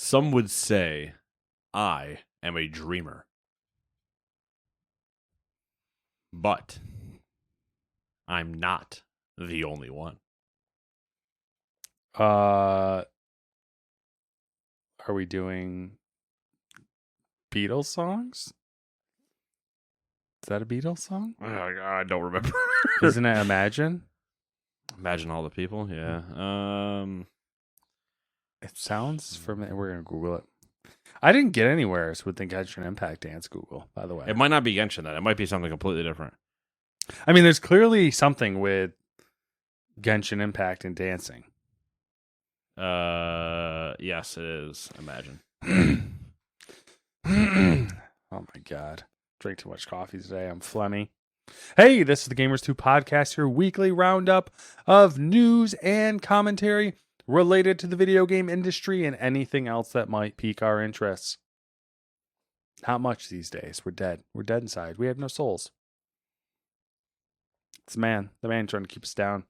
Some would say I am a dreamer. But I'm not the only one. Are we doing Beatles songs? Is that a Beatles song? I don't remember. Isn't it Imagine? Imagine all the people. Yeah. It sounds familiar. We're gonna Google it. I didn't get anywhere with the Genshin Impact dance Google, by the way. It might not be Genshin then. It might be something completely different. I mean, there's clearly something with Genshin Impact and dancing. Yes, it is. Imagine. Oh my god. Drink too much coffee today. I'm phlegmy. Hey, this is the Gamers 2 podcast, your weekly roundup of news and commentary related to the video game industry and anything else that might pique our interests. Not much these days. We're dead. We're dead inside. We have no souls. It's the man trying to keep us down.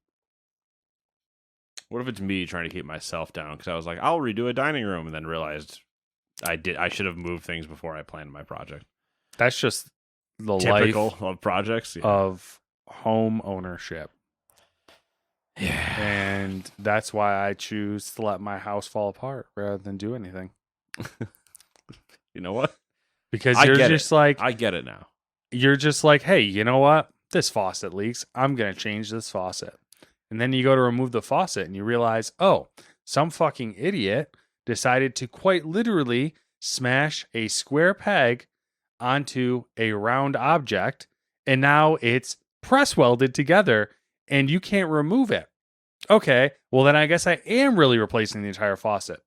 What if it's me trying to keep myself down? Because I was like, I'll redo a dining room, and then realized I should have moved things before I planned my project. That's just the Typical life of projects. Yeah. of home ownership. Yeah. And that's why I choose to let my house fall apart rather than do anything. You know what? Because I you're get just it. like, I get it now. you're just like, hey, you know what? This faucet leaks. I'm going to change this faucet. And then you go to remove the faucet and you realize, oh, some fucking idiot decided to quite literally smash a square peg onto a round object. And now it's press welded together and you can't remove it. Okay, well, then I guess I am really replacing the entire faucet.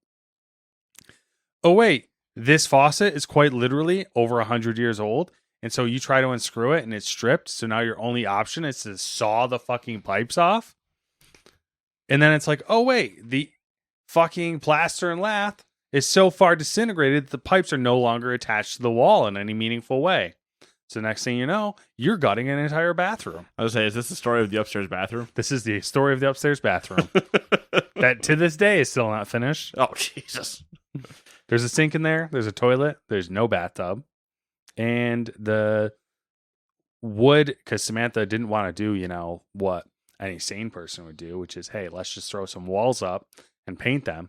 Oh, wait, this faucet is quite literally over 100 years old. And so you try to unscrew it and it's stripped. So now your only option is to saw the fucking pipes off. And then it's like, oh, wait, the fucking plaster and lath is so far disintegrated that the pipes are no longer attached to the wall in any meaningful way. So next thing you know, you're gutting an entire bathroom. I was saying, is this the story of the upstairs bathroom? This is the story of the upstairs bathroom that to this day is still not finished. Oh, Jesus. There's a sink in there. There's a toilet. There's no bathtub. And the wood, because Samantha didn't want to do, what any sane person would do, which is, hey, let's just throw some walls up and paint them.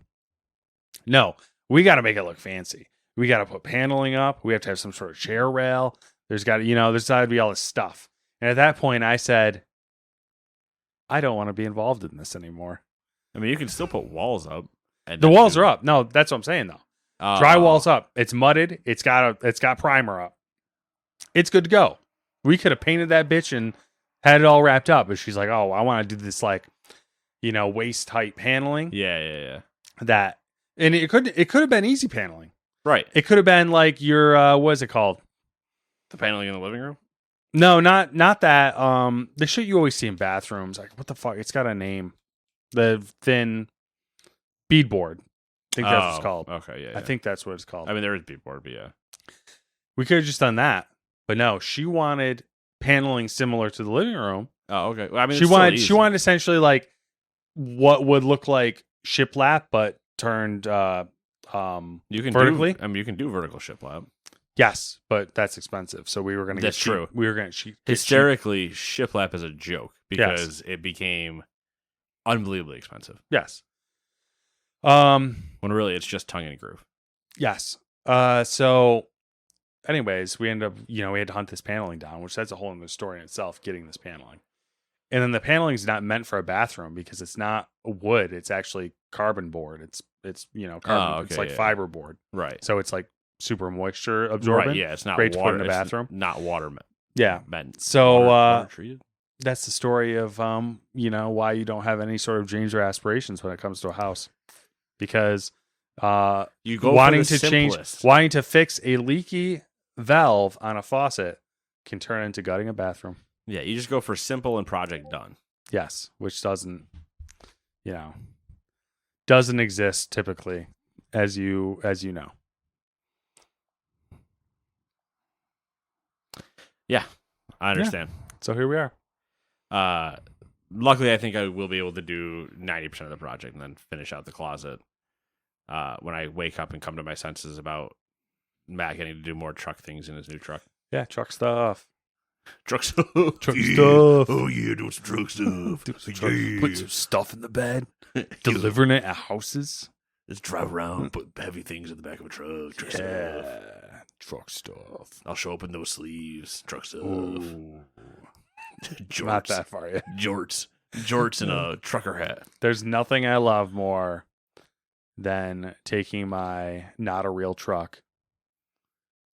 No, we got to make it look fancy. We got to put paneling up. We have to have some sort of chair rail. There's got to, there's got to be all this stuff. And at that point, I said, I don't want to be involved in this anymore. I mean, you can still put walls up. And The walls are up. No, that's what I'm saying, though. Oh. Drywall's up. It's mudded. It's got primer up. It's good to go. We could have painted that bitch and had it all wrapped up. But she's like, oh, I want to do this waist height paneling. Yeah. And it could have been easy paneling. Right. It could have been like your what is it called? The paneling in the living room? No, not that. The shit you always see in bathrooms. Like, what the fuck? It's got a name. The thin beadboard. I think that's what it's called. Okay, yeah. I think that's what it's called. I mean, there is beadboard, but yeah. We could have just done that. But no, she wanted paneling similar to the living room. Oh, okay. Well, I mean, she wanted essentially like what would look like shiplap, but turned you can vertically. You can do vertical shiplap. Yes, but that's expensive. So we were going to That's true. We were going to hysterically shiplap is a joke because it became unbelievably expensive. Yes. When really it's just tongue and groove. Yes. So anyways, we ended up, we had to hunt this paneling down, which that's a whole other story in itself, getting this paneling. And then the paneling is not meant for a bathroom because it's not wood. It's actually carbon board. It's carbon. It's like fiber board. Right. So it's like super moisture absorbent. Right. Yeah. It's not great water to put in the bathroom. Not water meant. So water treated. That's the story of why you don't have any sort of dreams or aspirations when it comes to a house, because you go wanting for the to simplest. wanting to fix a leaky valve on a faucet can turn into gutting a bathroom. Yeah, you just go for simple and project done. Yes, which doesn't exist typically, as you know. Yeah, I understand. So here we are. Luckily, I think I will be able to do 90% of the project and then finish out the closet when I wake up and come to my senses about Matt getting to do more truck things in his new truck. Yeah, truck stuff. Truck stuff. Truck stuff. Oh yeah, doing some truck stuff. Put some stuff in the bed. Delivering it at houses. Let's drive around, put heavy things in the back of a truck. Truck stuff. Truck stuff. I'll show up in those sleeves. Truck stuff. Ooh. Jorts. Not that far yet. Jorts and a trucker hat. There's nothing I love more than taking my not a real truck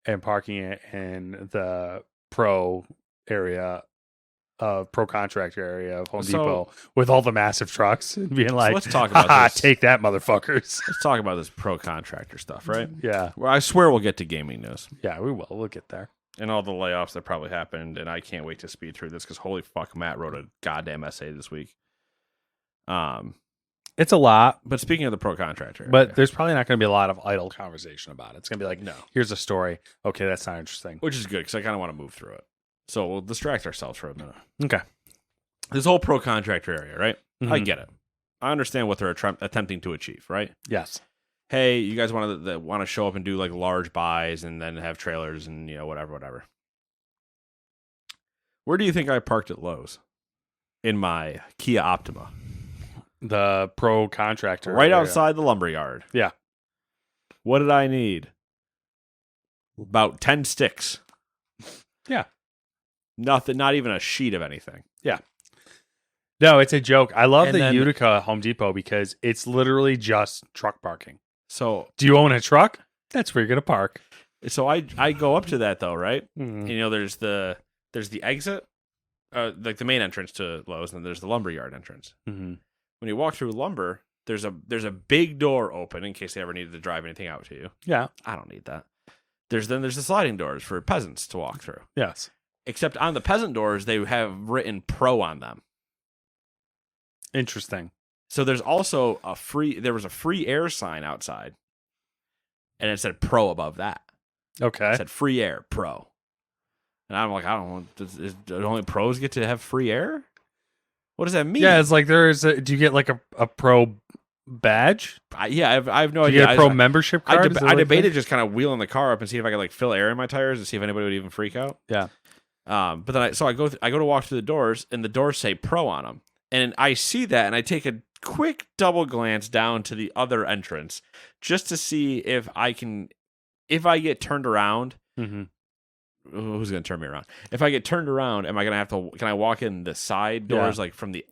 and parking it in the pro area of pro contractor area of Home Depot with all the massive trucks and being like, let's talk about this. Take that, motherfuckers. Let's talk about this pro contractor stuff, right? Yeah. Well, I swear we'll get to gaming news Yeah, we will. We'll get there. and all the layoffs that probably happened, and I can't wait to speed through this because holy fuck, Matt wrote a goddamn essay this week. It's a lot, But speaking of the pro contractor, but there's probably not going to be a lot of idle conversation about it. It's going to be like, no, here's a story. Okay, that's not interesting. which is good because I kind of want to move through it. So we'll distract ourselves for a minute. Okay. This whole pro contractor area, right? I Mhm. get it. I understand what they're attempting to achieve, right? Yes. Hey, you guys want to show up and do like large buys and then have trailers and whatever. Where do you think I parked at Lowe's in my Kia Optima? The pro contractor. Right area. outside the lumberyard. Yeah. What did I need? About 10 sticks. Yeah. Nothing, not even a sheet of anything. No, it's a joke. I love And the then- Utica Home Depot because it's literally just truck parking. So Do you own a truck? That's where you're going to park. I go up to that though, right? Mhm. There's the exit, like the main entrance to Lowe's, and then there's the lumberyard entrance. Mhm. When you walk through lumber, there's a big door open in case they ever needed to drive anything out to you. Yeah. I don't need that. There's the sliding doors for peasants to walk through. Yes. Except on the peasant doors, they have written pro on them. Interesting. So there's also there was a free air sign outside, and it said pro above that. Okay. It said free air pro. And I'm like, I don't know, do only pros get to have free air? What does that mean? Yeah, it's like do you get like a pro badge? I have no Do you idea. get a pro membership card? Is that I what it debated is? just kind of wheeling the car up and see if I could like fill air in my tires and see if anybody would even freak out. Yeah. But then I go to walk through the doors, and the doors say pro on them, and I see that, and I take a quick double glance down to the other entrance just to see if I get turned around. Mm-hmm. Who's gonna turn me around? If I get turned around, am I gonna have to? Can I walk in the side doors like from the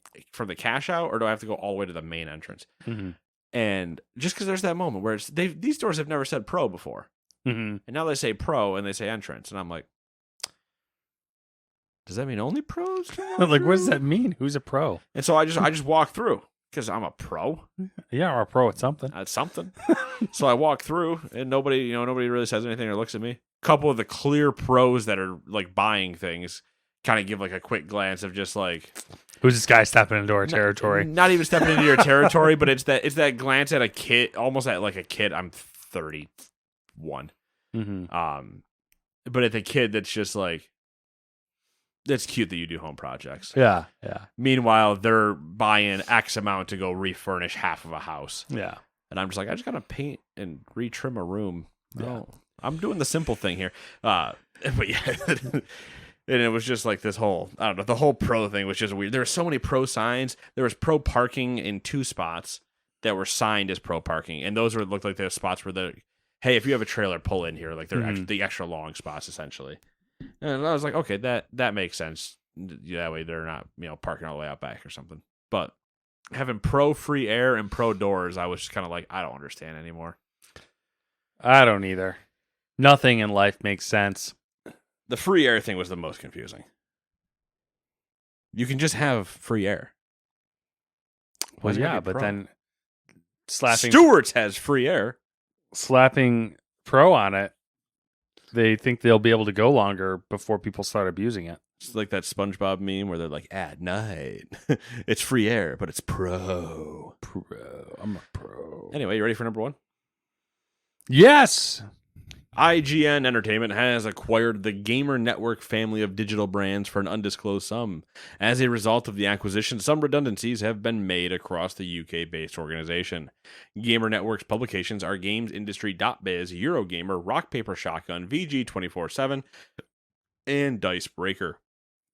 cash out, or do I have to go all the way to the main entrance? Mm-hmm. And just because there's that moment where these doors have never said pro before, Mm-hmm. and now they say pro and they say entrance, and I'm like, does that mean only pros? can walk Like, what does through? that mean? Who's a pro? And so I just walk through because I'm a pro. Yeah, or a pro at something. That's something. So I walk through, and nobody really says anything or looks at me. A couple of the clear pros that are like buying things kind of give like a quick glance of just like, Who's this guy stepping into our territory? Not even stepping into your territory, but it's that glance at a kid, almost at like a kid. I'm 31. Mm-hmm. But at the kid that's just like, that's cute that you do home projects. Yeah, yeah, Meanwhile, they're buying X amount to go refurnish half of a house. yeah. And I'm just like, I just gotta paint and retrim a room. Yeah. No, I'm doing the simple thing here. But yeah, and it was just like this whole, I don't know, the whole pro thing was just weird. There were so many pro signs. There was pro parking in 2 spots that were signed as pro parking, and those looked like the spots where hey, if you have a trailer, pull in here. Like they're the extra long spots essentially. And I was like, okay, that makes sense. That way they're not parking all the way out back or something. But having pro free air and pro doors, I was just kind of like, I don't understand anymore. I don't either. Nothing in life makes sense. The free air thing was the most confusing. You can just have free air. Why Well, does it yeah, gotta be but pro? then slapping Stewart's has free air. pro on it, they think they'll be able to go longer before people start abusing it. It's like that SpongeBob meme where they're like, at night, it's free air, but it's pro. Pro. I'm a pro. Anyway, you ready for number 1? Yes. IGN Entertainment has acquired the Gamer Network family of digital brands for an undisclosed sum. As a result of the acquisition, some redundancies have been made across the UK-based organization. Gamer Network's publications are GamesIndustry.biz, Eurogamer, Rock Paper Shotgun, VG247, and Dice Breaker.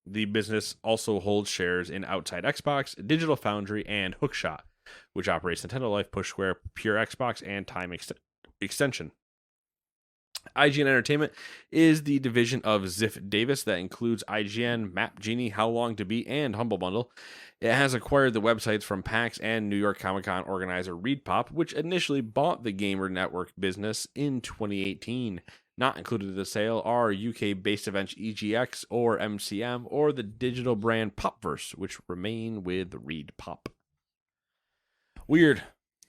The business also holds shares in Outside Xbox, Digital Foundry, and Hookshot, which operates Nintendo Life, Push Square, Pure Xbox, and Time Extension. IGN Entertainment is the division of Ziff Davis that includes IGN, Map Genie, How Long to Beat, and Humble Bundle. It has acquired the websites from PAX and New York Comic Con organizer ReedPop, which initially bought the Gamer Network business in 2018. Not included in the sale are UK-based events EGX or MCM or the digital brand Popverse, which remain with ReedPop. Weird.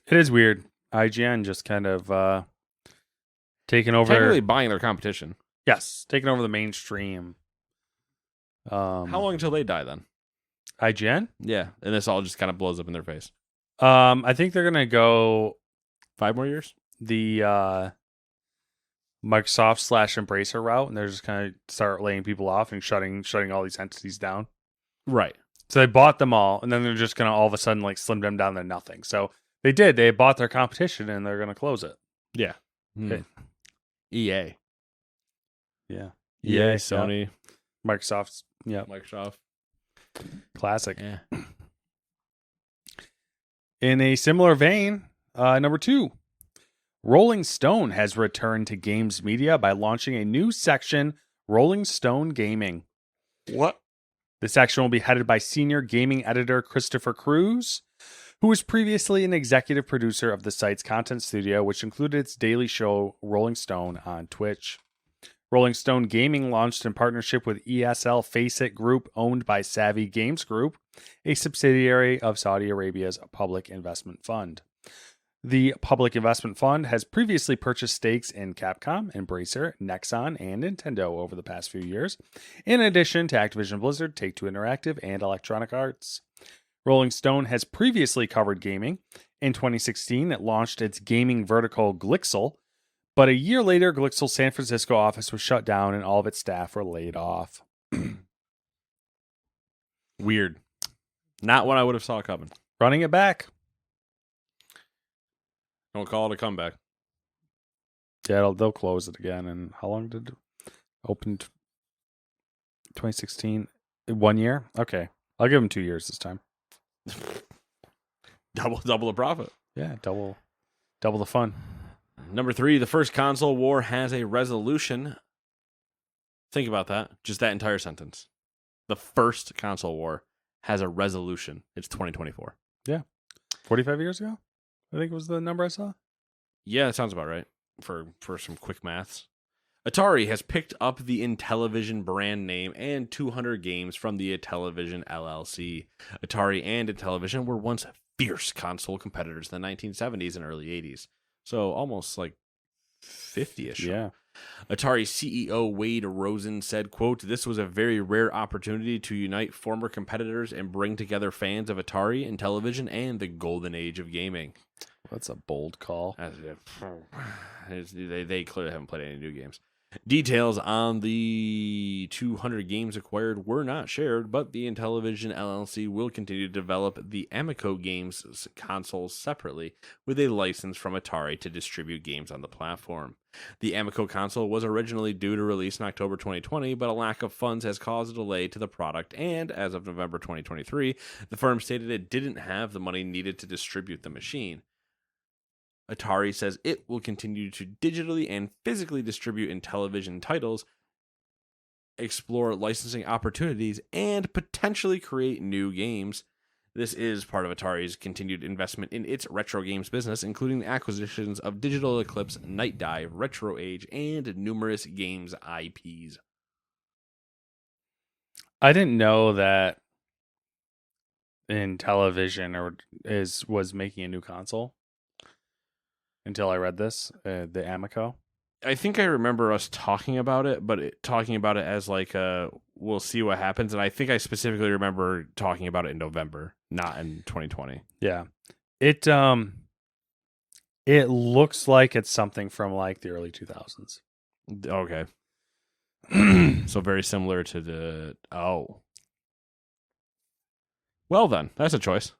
It is weird. IGN just kind of taking over. Technically buying their competition. Yes, taking over the mainstream. How long until they die then? IGN? Yeah, and this all just kind of blows up in their face. I think they're gonna go 5 more years? the Microsoft / Embracer route, and they're just kind of start laying people off and shutting all these entities down. Right. So they bought them all, and then they're just gonna all of a sudden like slim them down to nothing. So they did. They bought their competition, and they're gonna close it. Yeah. Okay. EA. Yeah. EA, Sony, Microsoft's. Yeah. Microsoft. Classic. Yeah. In a similar vein, number 2, Rolling Stone has returned to games media by launching a new section, Rolling Stone Gaming. What? The section will be headed by senior gaming editor Christopher Cruz, who was previously an executive producer of the site's content studio, which included its daily show, Rolling Stone, on Twitch. Rolling Stone Gaming launched in partnership with ESL Faceit Group, owned by Savvy Games Group, a subsidiary of Saudi Arabia's Public Investment Fund. The Public Investment Fund has previously purchased stakes in Capcom, Embracer, Nexon, and Nintendo over the past few years, in addition to Activision Blizzard, Take-Two Interactive, and Electronic Arts. Rolling Stone has previously covered gaming. In 2016, it launched its gaming vertical Glixel, but a year later, Glixel's San Francisco office was shut down and all of its staff were laid off. Weird. Not what I would have saw coming. Running it back. Don't call it a comeback. Yeah, they'll close it again. And how long did it open? 2016? 1 year? Okay. I'll give them 2 years this time. Double the profit. Yeah, double the fun. Number 3, the first console war has a resolution. Think about that. Just that entire sentence. The first console war has a resolution. It's 2024. Yeah. 45 years ago? I think was the number I saw. Yeah, that sounds about right for some quick maths. Atari has picked up the Intellivision brand name and 200 games from the Intellivision LLC. Atari and Intellivision were once fierce console competitors in the 1970s and early 80s. So almost like 50-ish. Yeah. Atari CEO Wade Rosen said, quote, "This was a very rare opportunity to unite former competitors and bring together fans of Atari, Intellivision, and the golden age of gaming." That's a bold call. They clearly haven't played any new games. Details on the 200 games acquired were not shared, but the Intellivision LLC will continue to develop the Amico games consoles separately with a license from Atari to distribute games on the platform. The Amico console was originally due to release in October 2020, but a lack of funds has caused a delay to the product, and as of November 2023, the firm stated it didn't have the money needed to distribute the machine. Atari says it will continue to digitally and physically distribute Intellivision titles, explore licensing opportunities, and potentially create new games. This is part of Atari's continued investment in its retro games business, including the acquisitions of Digital Eclipse, Night Dive, Retro Age, and numerous games IPs. I didn't know that Intellivision was making a new console until I read this, the Amico. I think I remember us talking about it, but talking about it as like we'll see what happens. And I think I specifically remember talking about it in November, not in 2020. Yeah. It looks like it's something from like the early 2000s. Okay. So very similar to the Well then, that's a choice.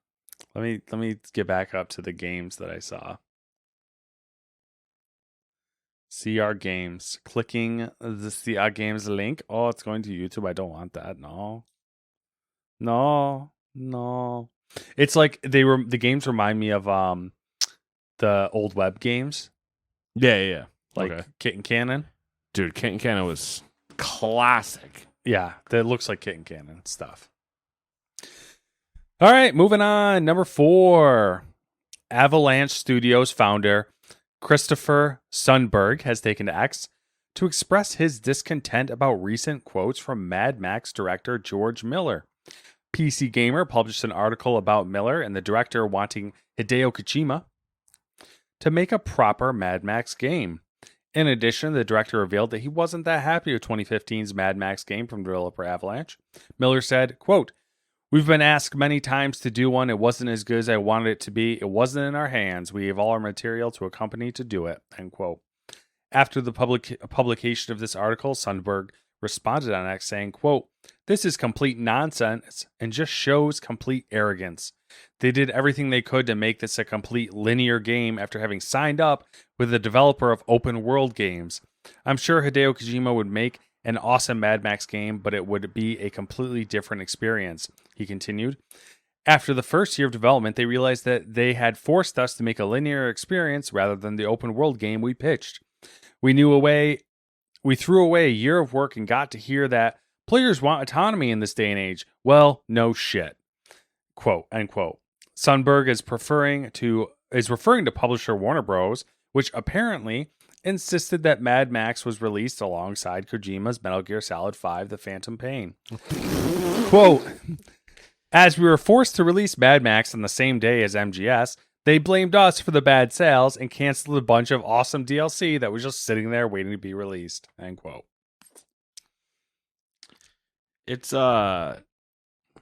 Let me get back up to the games that I saw. CR Games. Clicking the CR Games link. Oh, it's going to YouTube. I don't want that. No. It's like the games remind me of the old web games, Yeah. like Okay. Kit and Cannon. Dude, Kit and Cannon was classic. Yeah, that looks like Kit and Cannon stuff. All right, moving on. Number 4. Avalanche Studios founder Christopher Sundberg has taken to X to express his discontent about recent quotes from Mad Max director George Miller. PC Gamer published an article about Miller and the director wanting Hideo Kojima to make a proper Mad Max game. In addition, the director revealed that he wasn't that happy with 2015's Mad Max game from developer Avalanche. Miller said, quote, "We've been asked many times to do one. It wasn't as good as I wanted it to be. It wasn't in our hands. We have all our material to a company to do it." End quote. After the publication of this article, Sundberg responded on X saying, quote, "This is complete nonsense and just shows complete arrogance. They did everything they could to make this a complete linear game after having signed up with the developer of open world games. I'm sure Hideo Kojima would make an awesome Mad Max game, but it would be a completely different experience," he continued. After the first year of development, they realized that they had forced us to make a linear experience rather than the open world game we pitched. We threw away a year of work and got to hear that players want autonomy in this day and age. Well, no shit. Quote, end quote. Sundberg is referring to publisher Warner Bros., which apparently insisted that Mad Max was released alongside Kojima's Metal Gear Solid 5: The Phantom Pain. Quote, "As we were forced to release Mad Max on the same day as MGS, they blamed us for the bad sales and canceled a bunch of awesome DLC that was just sitting there waiting to be released." End quote. It's a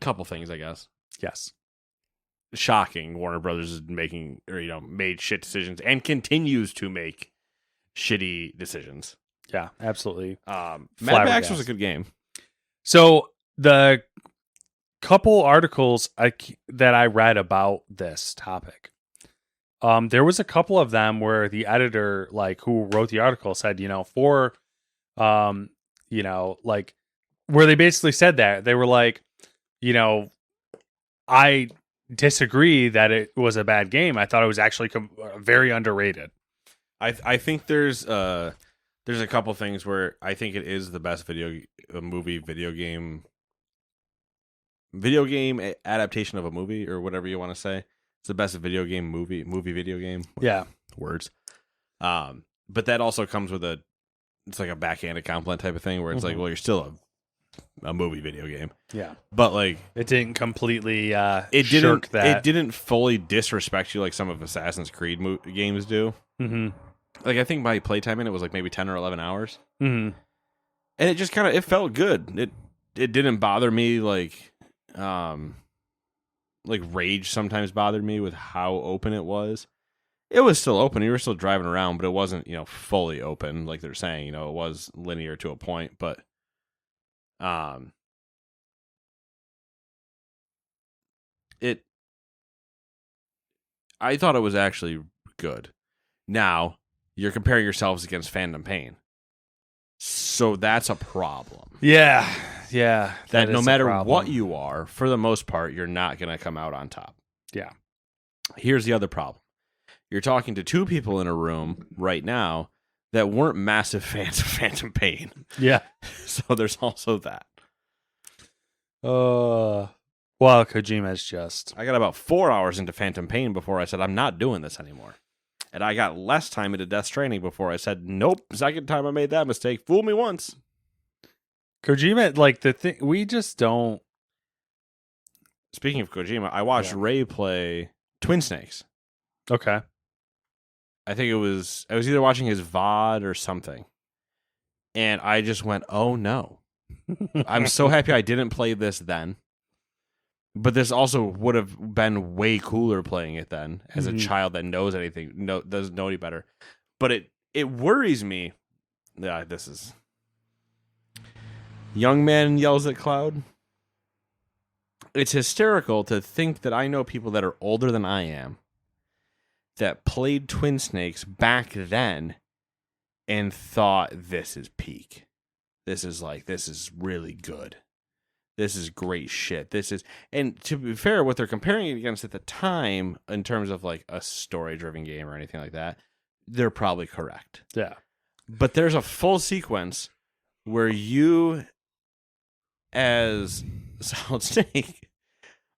couple things, I guess. Yes. Shocking. Warner Brothers is made shit decisions and continues to make shitty decisions. Yeah, absolutely. Mad Max was a good game. So the couple articles that I read about this topic, there was a couple of them where the editor, who wrote the article, said, where they basically said that they were like, I disagree that it was a bad game. I thought it was actually very underrated. I think there's a couple things where I think it is the best video game adaptation of a movie, or whatever you want to say. It's the best video game video game. Yeah, words. But that also comes with it's like a backhanded compliment type of thing where it's like, well, you're still a movie video game. Yeah, but like it didn't completely it didn't fully disrespect you like some of Assassin's Creed games do. Mm-hmm. Like I think my playtime in it was like maybe 10 or 11 hours. Mm-hmm. And it just it felt good. It didn't bother me like Rage sometimes bothered me with how open it was. It was still open. You were still driving around, but it wasn't, fully open like they're saying. It was linear to a point, but I thought it was actually good. Now, you're comparing yourselves against Phantom Pain. So that's a problem. Yeah. That no matter what you are, for the most part, you're not going to come out on top. Yeah. Here's the other problem. You're talking to two people in a room right now that weren't massive fans of Phantom Pain. Yeah. So there's also that. Well, Kojima's just... I got about 4 hours into Phantom Pain before I said, I'm not doing this anymore. And I got less time into Death Stranding before I said, nope, second time I made that mistake. Fool me once. Kojima, we just don't... Speaking of Kojima, I watched Ray play Twin Snakes. Okay. I was either watching his VOD or something. And I just went, oh no. I'm so happy I didn't play this then. But this also would have been way cooler playing it then as a child that knows anything, doesn't know any better. But it worries me Yeah, this is. Young man yells at cloud. It's hysterical to think that I know people that are older than I am that played Twin Snakes back then and thought this is peak. This is really good. This is great shit. And to be fair, what they're comparing it against at the time in terms of like a story-driven game or anything like that, they're probably correct. Yeah. But there's a full sequence where you, as Solid Snake,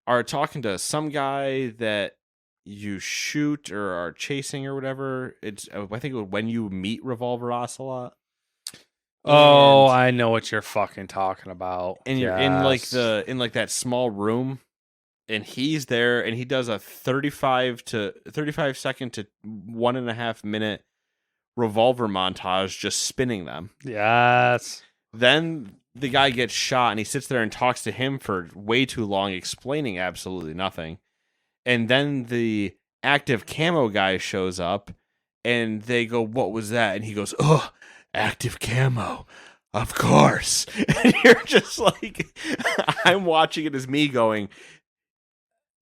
are talking to some guy that you shoot or are chasing or whatever. It's I think when you meet Revolver Ocelot. Oh, I know what you're fucking talking about. And you're in like that small room, and he's there, and he does a 35 second to 1.5 minute revolver montage just spinning them. Yes. Then the guy gets shot, and he sits there and talks to him for way too long, explaining absolutely nothing. And then the active camo guy shows up, and they go, "What was that?" And he goes, "Oh, active camo, of course." And you're just like, I'm watching it as me going,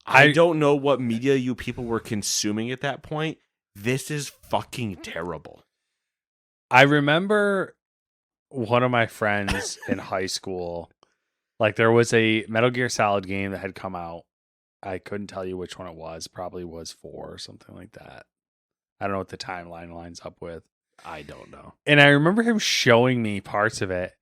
I don't know what media you people were consuming at that point. This is fucking terrible. I remember one of my friends in high school, like there was a Metal Gear Solid game that had come out. I couldn't tell you which one it was. Probably was 4 or something like that. I don't know what the timeline lines up with. I don't know. And I remember him showing me parts of it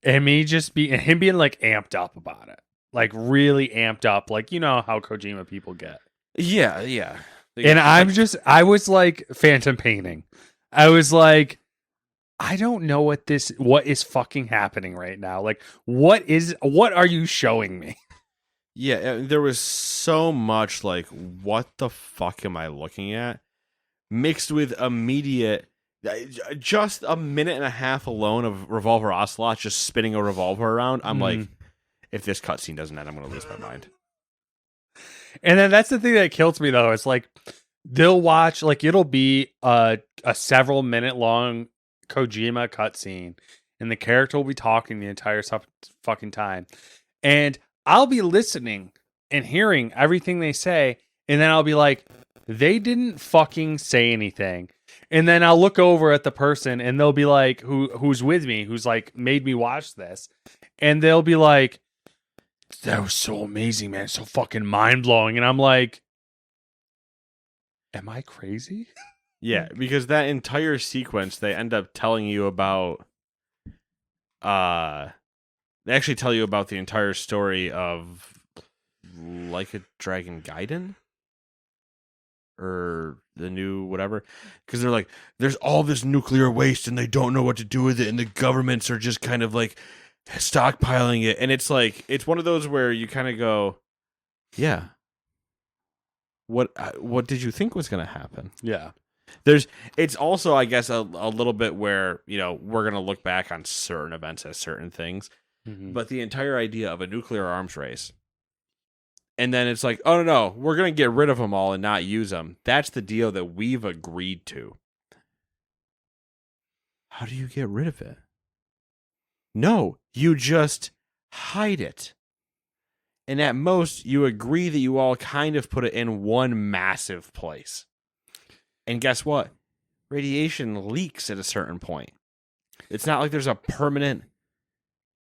and him being like amped up about it. Like really amped up. Like, you know how Kojima people get. Yeah, yeah. And I was like phantom painting. I was like, I don't know what is fucking happening right now. Like, what are you showing me? Yeah, there was so much like, what the fuck am I looking at? Mixed with immediate, just a minute and a half alone of Revolver Ocelot just spinning a revolver around. I'm like, if this cutscene doesn't end, I'm going to lose my mind. And then that's the thing that kills me, though. It's like, they'll watch, like, it'll be a several minute long Kojima cutscene, and the character will be talking the entire fucking time. And I'll be listening and hearing everything they say, and then I'll be like, they didn't fucking say anything. And then I'll look over at the person, and they'll be like, who's with me, who's like made me watch this, and they'll be like, that was so amazing, man, so fucking mind blowing. And I'm like, am I crazy? Yeah, because that entire sequence, they end up telling you about. They actually tell you about the entire story of Like a Dragon Gaiden, or the new whatever, because they're like, there's all this nuclear waste and they don't know what to do with it, and the governments are just kind of like stockpiling it, and it's like, it's one of those where you kind of go, yeah, what did you think was going to happen? Yeah. It's also, I guess, a little bit where, you know, we're going to look back on certain events as certain things, but the entire idea of a nuclear arms race, and then it's like, oh no, we're going to get rid of them all and not use them. That's the deal that we've agreed to. How do you get rid of it? No, you just hide it. And at most, you agree that you all kind of put it in one massive place. And guess what? Radiation leaks at a certain point. It's not like there's a permanent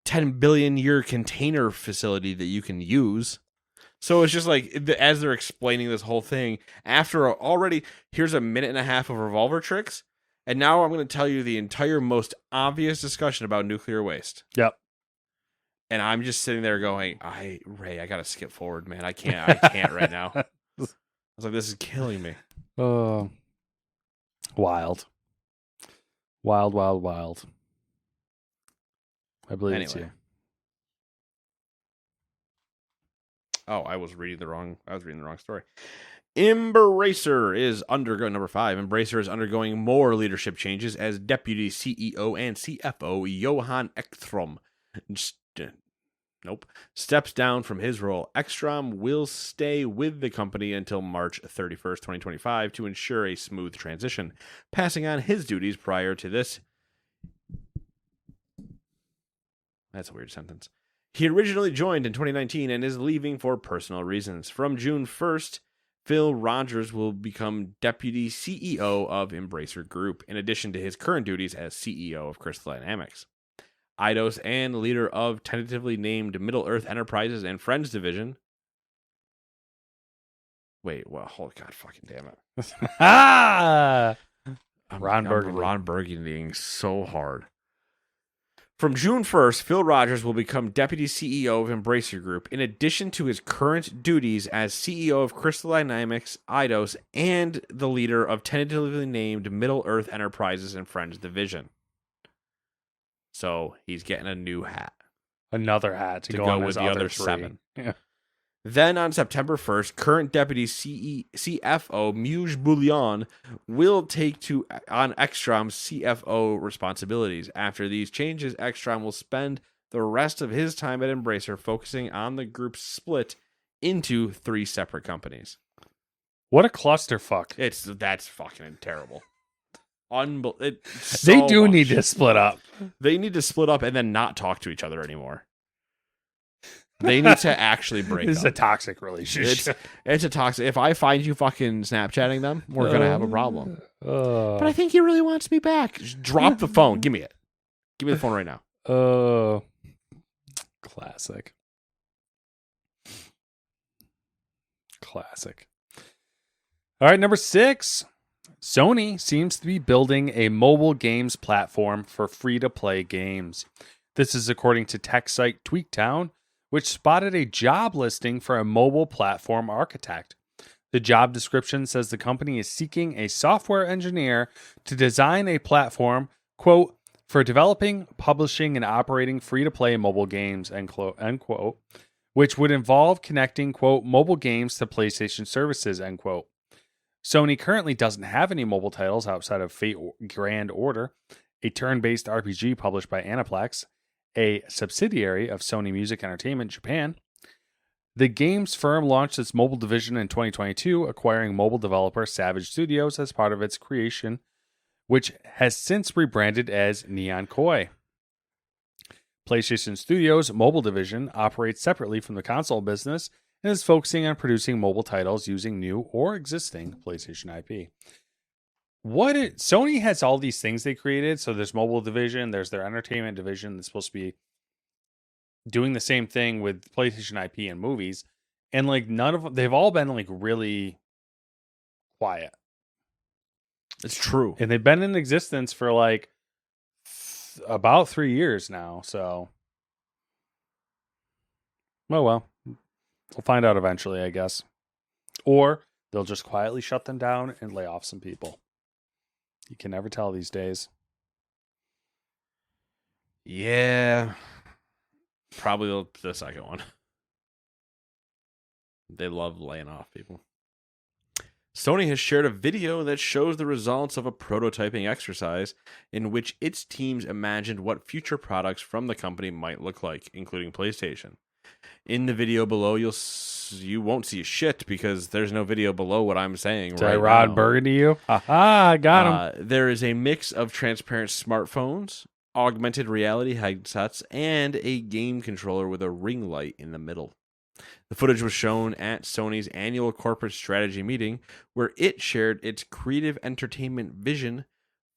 10 billion year container facility that you can use. So it's just like, as they're explaining this whole thing, after already, here's a minute and a half of revolver tricks, and now I'm going to tell you the entire most obvious discussion about nuclear waste. Yep. And I'm just sitting there going, Ray, I got to skip forward, man. I can't right now. I was like, this is killing me. Oh. Wild. Wild, wild, wild. I believe it's you. Oh, I was reading the wrong story. Embracer is undergoing, number 5. Embracer is undergoing more leadership changes as Deputy CEO and CFO Johan Ekstrom steps down from his role. Ekstrom will stay with the company until March 31st, 2025 to ensure a smooth transition, passing on his duties prior to this That's a weird sentence. He originally joined in 2019 and is leaving for personal reasons. From June 1st, Phil Rogers will become Deputy CEO of Embracer Group, in addition to his current duties as CEO of Crystal Dynamics. Eidos and leader of tentatively named Middle-earth Enterprises and Friends Division. Wait, well, oh god, fucking damn it. Ron Burgundy. Ron Burgundying so hard. From June 1st, Phil Rogers will become Deputy CEO of Embracer Group, in addition to his current duties as CEO of Crystal Dynamics, Eidos, and the leader of tentatively named Middle-earth Enterprises and Friends Division. So he's getting a new hat. Another hat to go go on with his the other other 3. 7. Yeah. Then on September 1st, current Deputy CFO Muj Bouillon will take on Ekstrom's CFO responsibilities. After these changes, Ekstrom will spend the rest of his time at Embracer focusing on the group's split into 3 separate companies. What a clusterfuck. That's fucking terrible. They do need to split up. They need to split up and then not talk to each other anymore. They need to actually break This is up. a toxic relationship. It's a toxic. If I find you fucking Snapchatting them, we're gonna have a problem. But But I think he really wants me back. Just drop the phone. Give me it. Give me the phone right now. Classic. All right, number 6. Sony seems to be building a mobile games platform for free-to-play games. This is according to tech site Tweaktown, which spotted a job listing for a mobile platform architect. The job description says the company is seeking a software engineer to design a platform, quote, for developing, publishing, and operating free-to-play mobile games, end quote, which would involve connecting, quote, mobile games to PlayStation services, end quote. Sony currently doesn't have any mobile titles outside of Fate Grand Order, a turn-based RPG published by Aniplex, a subsidiary of Sony Music Entertainment Japan. The games firm launched its mobile division in 2022, acquiring mobile developer Savage Studios as part of its creation, which has since rebranded as Neon Koi. PlayStation Studios' mobile division operates separately from the console business and is focusing on producing mobile titles using new or existing PlayStation IP. Sony has all these things they created. So there's mobile division, there's their entertainment division that's supposed to be doing the same thing with PlayStation IP and movies, and like they've all been like really quiet. It's true. And they've been in existence for like about 3 years now. So, well, we'll find out eventually, I guess. Or they'll just quietly shut them down and lay off some people. You can never tell these days. Yeah. Probably the second one. They love laying off people. Sony has shared a video that shows the results of a prototyping exercise in which its teams imagined what future products from the company might look like, including PlayStation. In the video below, you won't see shit because there's no video below what I'm saying Did right I Rod now. Burgundy you? Aha, I got him. There is a mix of transparent smartphones, augmented reality headsets, and a game controller with a ring light in the middle. The footage was shown at Sony's annual corporate strategy meeting, where it shared its creative entertainment vision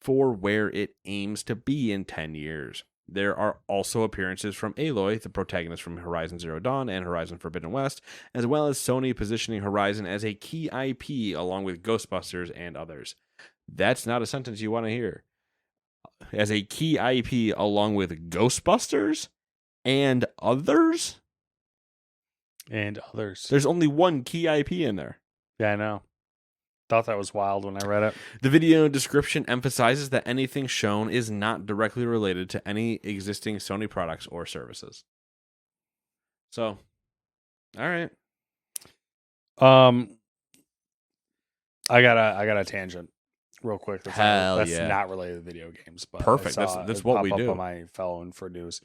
for where it aims to be in 10 years. There are also appearances from Aloy, the protagonist from Horizon Zero Dawn and Horizon Forbidden West, as well as Sony positioning Horizon as a key IP along with Ghostbusters and others. That's not a sentence you want to hear. As a key IP along with Ghostbusters and others? And others. There's only one key IP in there. Yeah, I know. Thought that was wild when I read it. The video description emphasizes that anything shown is not directly related to any existing Sony products or services. So, all right. I got a tangent real quick. That's yeah. not related to video games, but Perfect. I saw That's it what we pop up do. on my phone for news.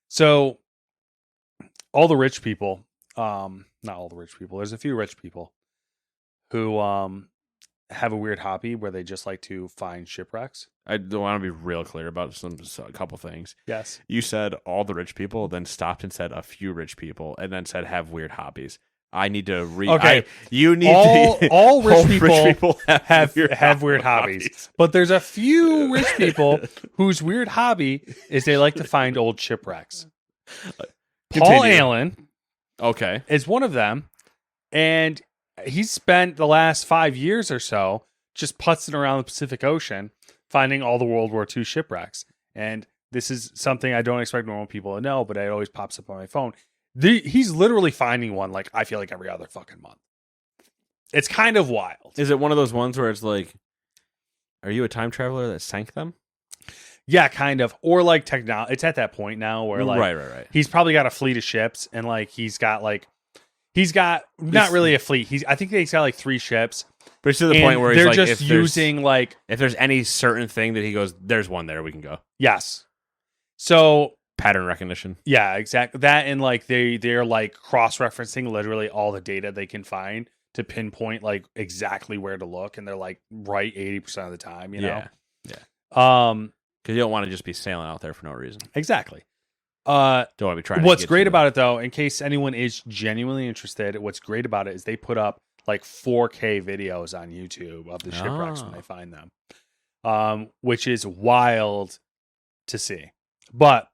So, all the rich people, not all the rich people. There's a few rich people who have a weird hobby where they just like to find shipwrecks. I want to be real clear about a couple things. Yes. You said all the rich people, then stopped and said a few rich people, and then said have weird hobbies. I need to read. Okay. You need all rich people have weird hobbies. But there's a few rich people whose weird hobby is they like to find old shipwrecks. Paul Continue. Allen Okay. is one of them, and he's spent the last 5 years or so just putzing around the Pacific Ocean, finding all the World War II shipwrecks. And this is something I don't expect normal people to know, but it always pops up on my phone. He's literally finding one, like, I feel like every other fucking month. It's kind of wild. Is it one of those ones where it's like, are you a time traveler that sank them? Yeah, kind of. Or like technology. It's at that point now where like right. he's probably got a fleet of ships, and like he's got not really a fleet. I think he's got like 3 ships. But it's to the point where he's they're like, just using like, if there's any certain thing that he goes, there's one there, we can go. yes. So Pattern recognition. yeah, exactly that, and like they're like cross-referencing literally all the data they can find to pinpoint like exactly where to look, and they're like right 80% of the time. You know. Because you don't want to just be sailing out there for no reason. Exactly. Don't want to be trying. What's great about it, though, in case anyone is genuinely interested, what's great about it is they put up like 4K videos on YouTube of the shipwrecks when they find them, which is wild to see. But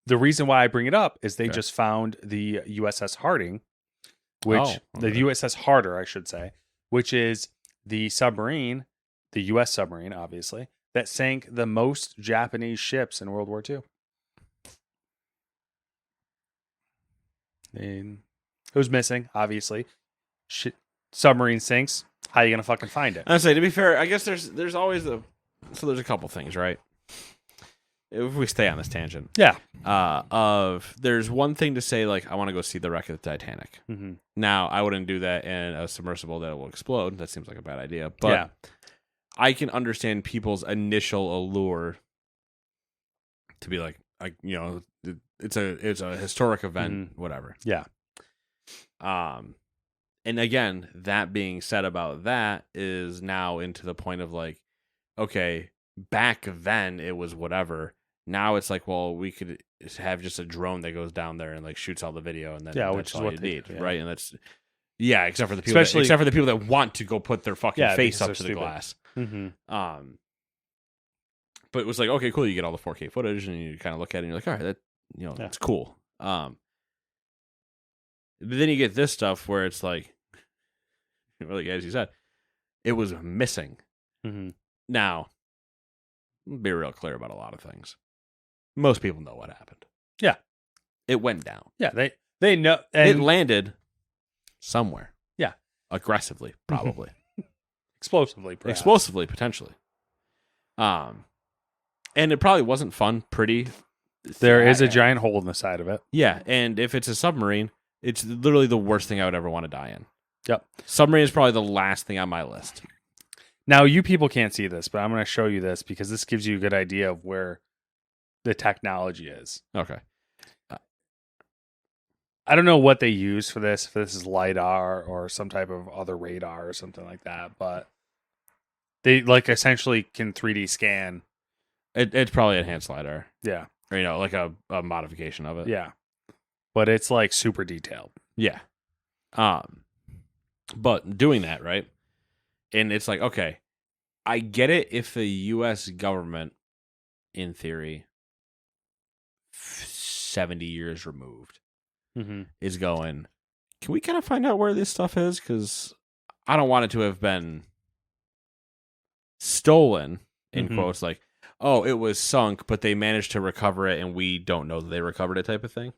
the reason why I bring it up is they just found the USS Harding, which the USS Harder, I should say, which is the submarine, the U.S. submarine, obviously, that sank the most Japanese ships in World War II. And it was missing, obviously. Submarine sinks. How are you gonna fucking find it? I say, to be fair, I guess there's always there's a couple things, right? If we stay on this tangent, Yeah. There's one thing to say, like, I want to go see the wreck of the Titanic. Mm-hmm. Now, I wouldn't do that in a submersible that will explode. That seems like a bad idea. But I can understand people's initial allure to be like you know, it's a historic event, whatever. Yeah. And again, that being said about that is now into the point of like, okay, back then it was whatever. Now it's like, well, we could have just a drone that goes down there and like shoots all the video, and then that's all you need, right? And that's except for the people, that want to go put their fucking face up to the glass. Mm-hmm. But it was like, okay, cool. You get all the 4K footage, and you kind of look at it, and you're like, all right, that that's cool. But then you get this stuff where it's like, really, as you said, it was missing. Mm-hmm. Now, be real clear about a lot of things. Most people know what happened. Yeah. It went down. Yeah, they know. And it landed somewhere. Yeah. Aggressively, probably. Explosively, perhaps. Explosively, potentially. And it probably wasn't fun, pretty. There is a giant hole in the side of it. Yeah, and if it's a submarine, it's literally the worst thing I would ever want to die in. Yep. Submarine is probably the last thing on my list. Now, you people can't see this, but I'm going to show you this because this gives you a good idea of where the technology is. Okay. I don't know what they use for this, if this is LiDAR or some type of other radar or something like that, but they like essentially can 3D scan. It's probably enhanced LiDAR. Yeah. Or, like a modification of it. Yeah. But it's like super detailed. Yeah. But doing that, right? And it's like, okay, I get it if the U.S. government, in theory, 70 years removed, is going, can we kind of find out where this stuff is? Because I don't want it to have been stolen, in quotes, like, oh, it was sunk, but they managed to recover it, and we don't know that they recovered it type of thing.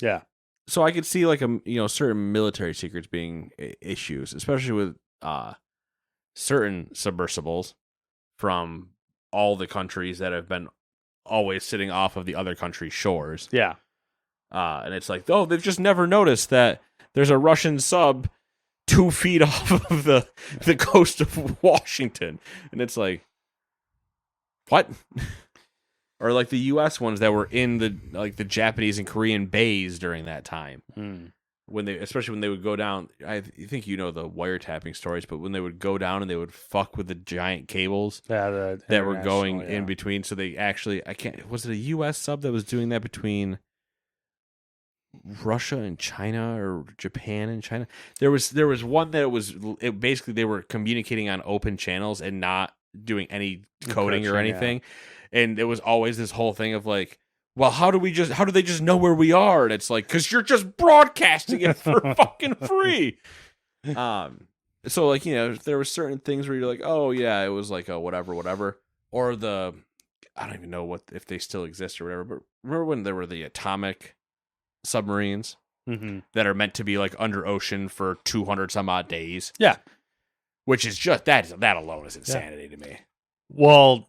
Yeah. So I could see, like, certain military secrets being issues, especially with certain submersibles from all the countries that have been always sitting off of the other country's shores. Yeah. And it's like, oh, they've just never noticed that there's a Russian sub 2 feet off of the coast of Washington. And it's like, what? Or like the U.S. ones that were in the Japanese and Korean bays during that time. especially when they would go down. I think you know the wiretapping stories, but when they would go down and they would fuck with the giant cables Yeah, that were going international, in between. So they actually, was it a U.S. sub that was doing that between Russia and China or Japan and China? There was one that basically they were communicating on open channels and not doing any coding or Encryption, anything. And it was always this whole thing of like, well, how do they just know where we are? And it's like, because you're just broadcasting it for fucking free. So like, there were certain things where you're like, oh yeah, it was like a whatever, or I don't even know if they still exist or whatever. But remember when there were the atomic submarines that are meant to be like under ocean for 200 some odd days? Yeah, which is just that alone is insanity to me. Well,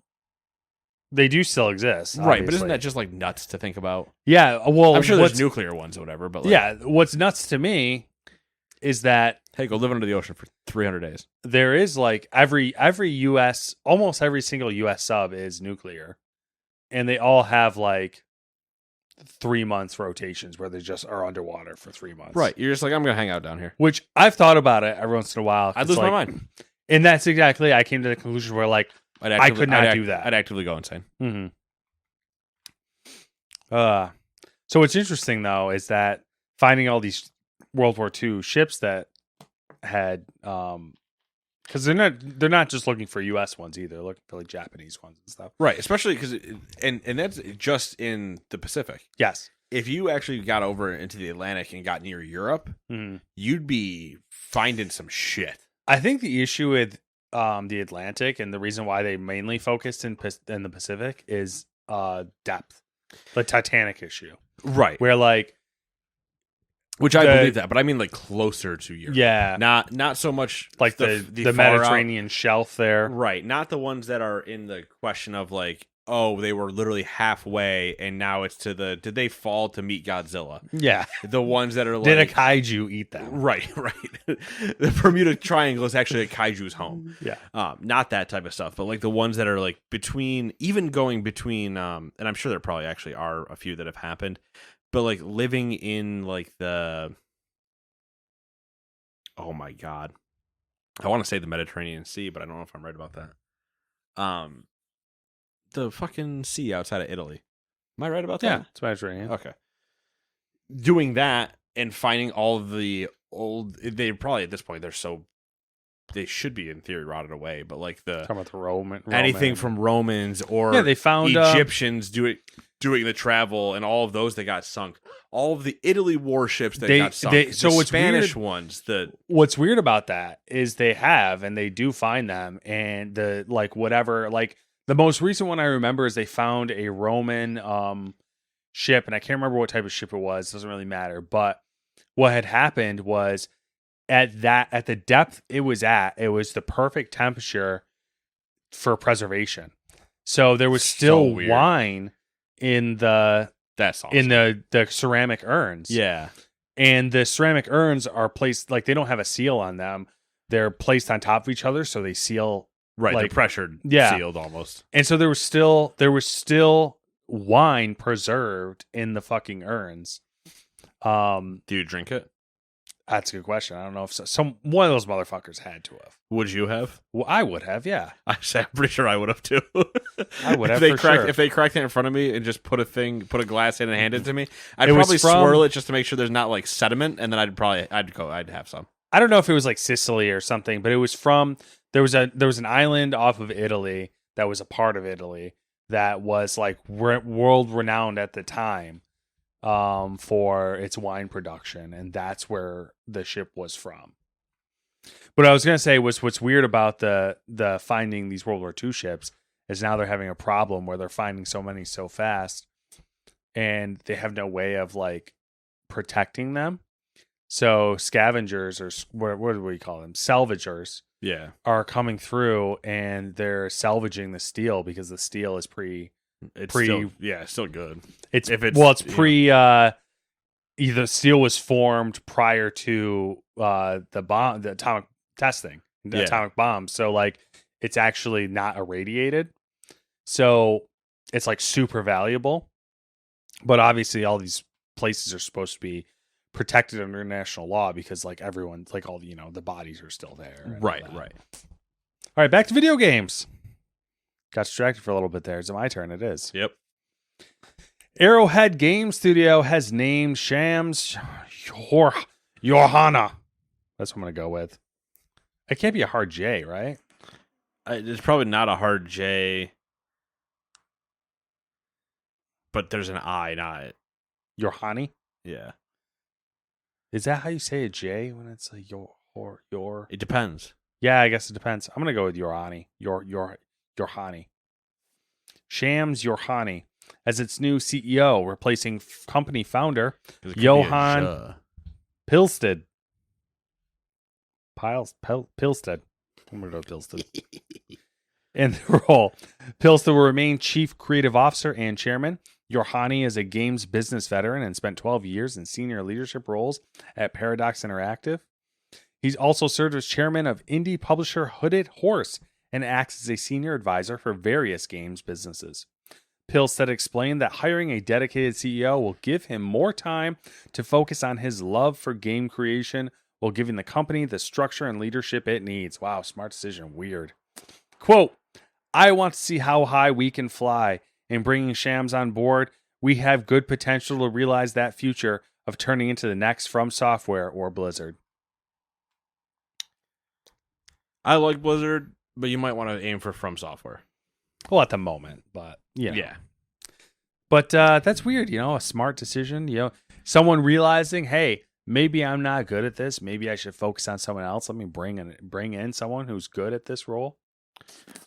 they do still exist, right? obviously. But isn't that just like nuts to think about? Yeah, well, I'm sure there's nuclear ones or whatever. But like, what's nuts to me is that hey, go live under the ocean for 300 days. There is like every U.S. almost every single U.S. sub is nuclear, and they all have like 3 months rotations where they just are underwater for 3 months. Right. You're just like, I'm gonna hang out down here. Which I've thought about it every once in a while. I'd lose my mind. And that's exactly, I came to the conclusion where like I could not do that. I'd actively go insane. Mm-hmm. So what's interesting though is that finding all these World War II ships that had because they're not just looking for U.S. ones either. They're looking for like Japanese ones and stuff. Right, especially because and that's just in the Pacific. Yes. If you actually got over into the Atlantic and got near Europe, you'd be finding some shit. I think the issue with the Atlantic and the reason why they mainly focused in the Pacific is depth. The Titanic issue. Right. Where like which I believe that, but I mean like closer to Europe. Yeah. Not so much like the Mediterranean shelf there. Right. Not the ones that are in the question of like, oh, they were literally halfway and now it's to did they fall to meet Godzilla? Yeah. The ones that are like, did a kaiju eat them? Right. The Bermuda Triangle is actually a kaiju's home. Yeah. Not that type of stuff, but like the ones that are like going between, and I'm sure there probably actually are a few that have happened, but like living in like oh my God, I want to say the Mediterranean Sea, but I don't know if I'm right about that. The fucking sea outside of Italy. Am I right about that? Yeah, it's Mediterranean. Okay. Doing that and finding all of the old, they probably at this point they should be in theory rotted away, but like talking about the Roman anything from Romans or they found Egyptians doing the travel and all of those that got sunk. All of the Italy warships that got sunk. So the what's Spanish weird, ones. What's weird about that is they do find them, and the like whatever like the most recent one I remember is they found a Roman ship, and I can't remember what type of ship it was. It doesn't really matter. But what had happened was at the depth it was the perfect temperature for preservation. So there was still wine in the That's awesome. in the ceramic urns. Yeah. And the ceramic urns are placed like they don't have a seal on them. They're placed on top of each other so they seal. Right, like, they're pressured, sealed almost. And so there was still wine preserved in the fucking urns. Do you drink it? That's a good question. I don't know if one of those motherfuckers had to have. Would you have? Well, I would have, yeah. I'm pretty sure I would have too. I would have If they cracked it in front of me and just put a glass in and hand it to me, I'd probably swirl it just to make sure there's not like sediment, and then I'd have some. I don't know if it was like Sicily or something, but it was from there was an island off of Italy that was a part of Italy that was like world renowned at the time for its wine production, and that's where the ship was from. What I was gonna say was what's weird about the finding these World War II ships is now they're having a problem where they're finding so many so fast, and they have no way of like protecting them. So scavengers or what do we call them? Salvagers. Yeah. Are coming through and they're salvaging the steel because the steel is still good. It's pre either steel was formed prior to the atomic testing, atomic bomb. So like it's actually not irradiated. So it's like super valuable. But obviously all these places are supposed to be protected under international law because like everyone's like all the bodies are still there. and all Right, that. right. All right, back to video games. Got distracted for a little bit there. Is it my turn? It is. Yep. Arrowhead Game Studio has named Shams Johanna. That's what I'm going to go with. It can't be a hard J, right? It's probably not a hard J, but there's an I, not it. Johanni? Yeah. Is that how you say a J when it's like your? It depends. Yeah, I guess it depends. I'm going to go with Johanni. Johanni. Shams Johanni as its new CEO, replacing company founder 'Cause it could be a Johan J. Pilstead. Pilstead. I'm going to go with Pilstead. In the role, Pilstead will remain Chief Creative Officer and Chairman. Johanni is a games business veteran and spent 12 years in senior leadership roles at Paradox Interactive. He's also served as chairman of indie publisher Hooded Horse and acts as a senior advisor for various games businesses. Pilstead explained that hiring a dedicated CEO will give him more time to focus on his love for game creation while giving the company the structure and leadership it needs. Wow, smart decision. Weird. Quote, I want to see how high we can fly. In bringing Shams on board, we have good potential to realize that future of turning into the next From Software or Blizzard. I like Blizzard, but you might want to aim for From Software. Well, at the moment, but Yeah. But that's weird, a smart decision. Someone realizing, hey, maybe I'm not good at this. Maybe I should focus on someone else. Let me bring in someone who's good at this role.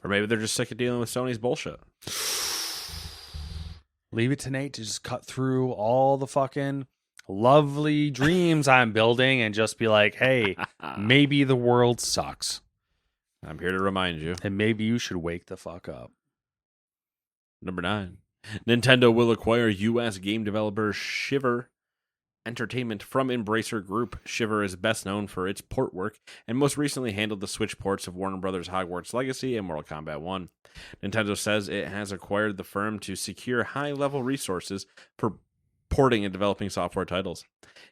Or maybe they're just sick of dealing with Sony's bullshit. Leave it to Nate to just cut through all the fucking lovely dreams I'm building and just be like, hey, maybe the world sucks. I'm here to remind you. And maybe you should wake the fuck up. Number 9. Nintendo will acquire U.S. game developer Shiver Entertainment from Embracer Group. Shiver is best known for its port work and most recently handled the Switch ports of Warner Bros. Hogwarts Legacy and Mortal Kombat 1. Nintendo says it has acquired the firm to secure high-level resources for porting and developing software titles.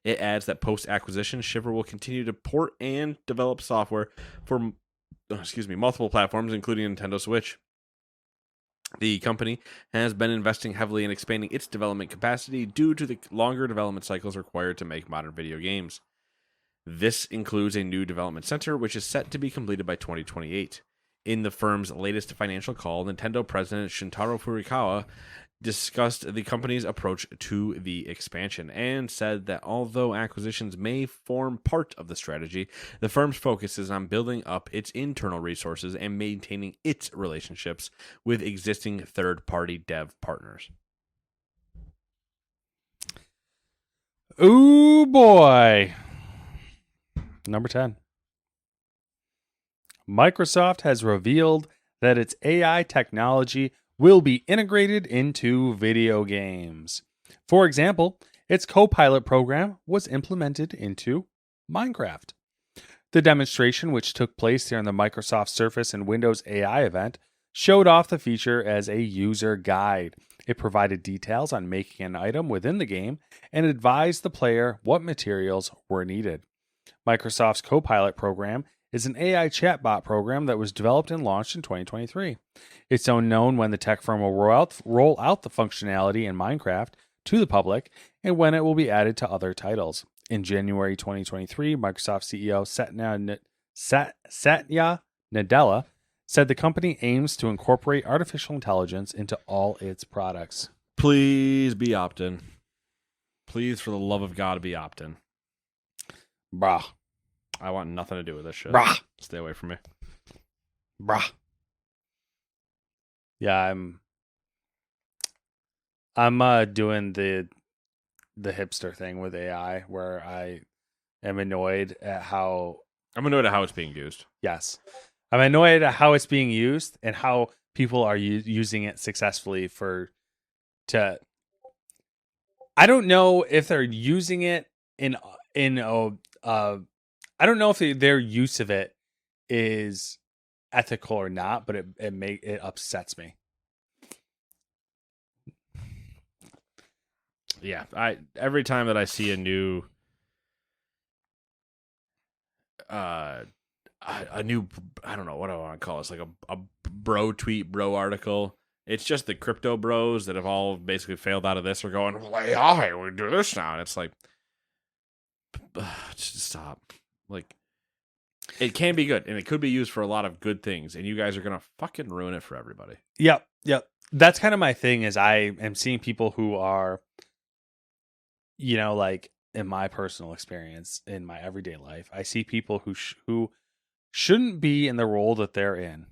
It adds that post-acquisition, Shiver will continue to port and develop software for multiple platforms, including Nintendo Switch. The company has been investing heavily in expanding its development capacity due to the longer development cycles required to make modern video games. This includes a new development center, which is set to be completed by 2028. In the firm's latest financial call, Nintendo President Shintaro Furukawa discussed the company's approach to the expansion and said that although acquisitions may form part of the strategy, the firm's focus is on building up its internal resources and maintaining its relationships with existing third-party dev partners. Ooh, boy. Number 10. Microsoft has revealed that its AI technology will be integrated into video games. For example, its Copilot program was implemented into Minecraft. The demonstration, which took place during the Microsoft Surface and Windows AI event, showed off the feature as a user guide. It provided details on making an item within the game and advised the player what materials were needed. Microsoft's Copilot program is an AI chatbot program that was developed and launched in 2023. It's unknown when the tech firm will roll out the functionality in Minecraft to the public and when it will be added to other titles. In January 2023, Microsoft CEO Satya Nadella said the company aims to incorporate artificial intelligence into all its products. Please be opt-in. Please, for the love of God, be opt-in. Brah. I want nothing to do with this shit. Brah. Stay away from me. Brah. Yeah, I'm doing the hipster thing with AI where I am annoyed at how I'm annoyed at how it's being used. Yes. I'm annoyed at how it's being used and how people are using it successfully I don't know if they're using it I don't know if their use of it is ethical or not, but it upsets me. Yeah, every time that I see a new a new, I don't know what I want to call it. It's like a bro tweet, bro article. It's just the crypto bros that have all basically failed out of this are going, well, yeah, we do this now. And it's like, just stop. Like, it can be good and it could be used for a lot of good things. And you guys are going to fucking ruin it for everybody. Yep. That's kind of my thing is I am seeing people who are, like in my personal experience, in my everyday life, I see people who shouldn't be in the role that they're in.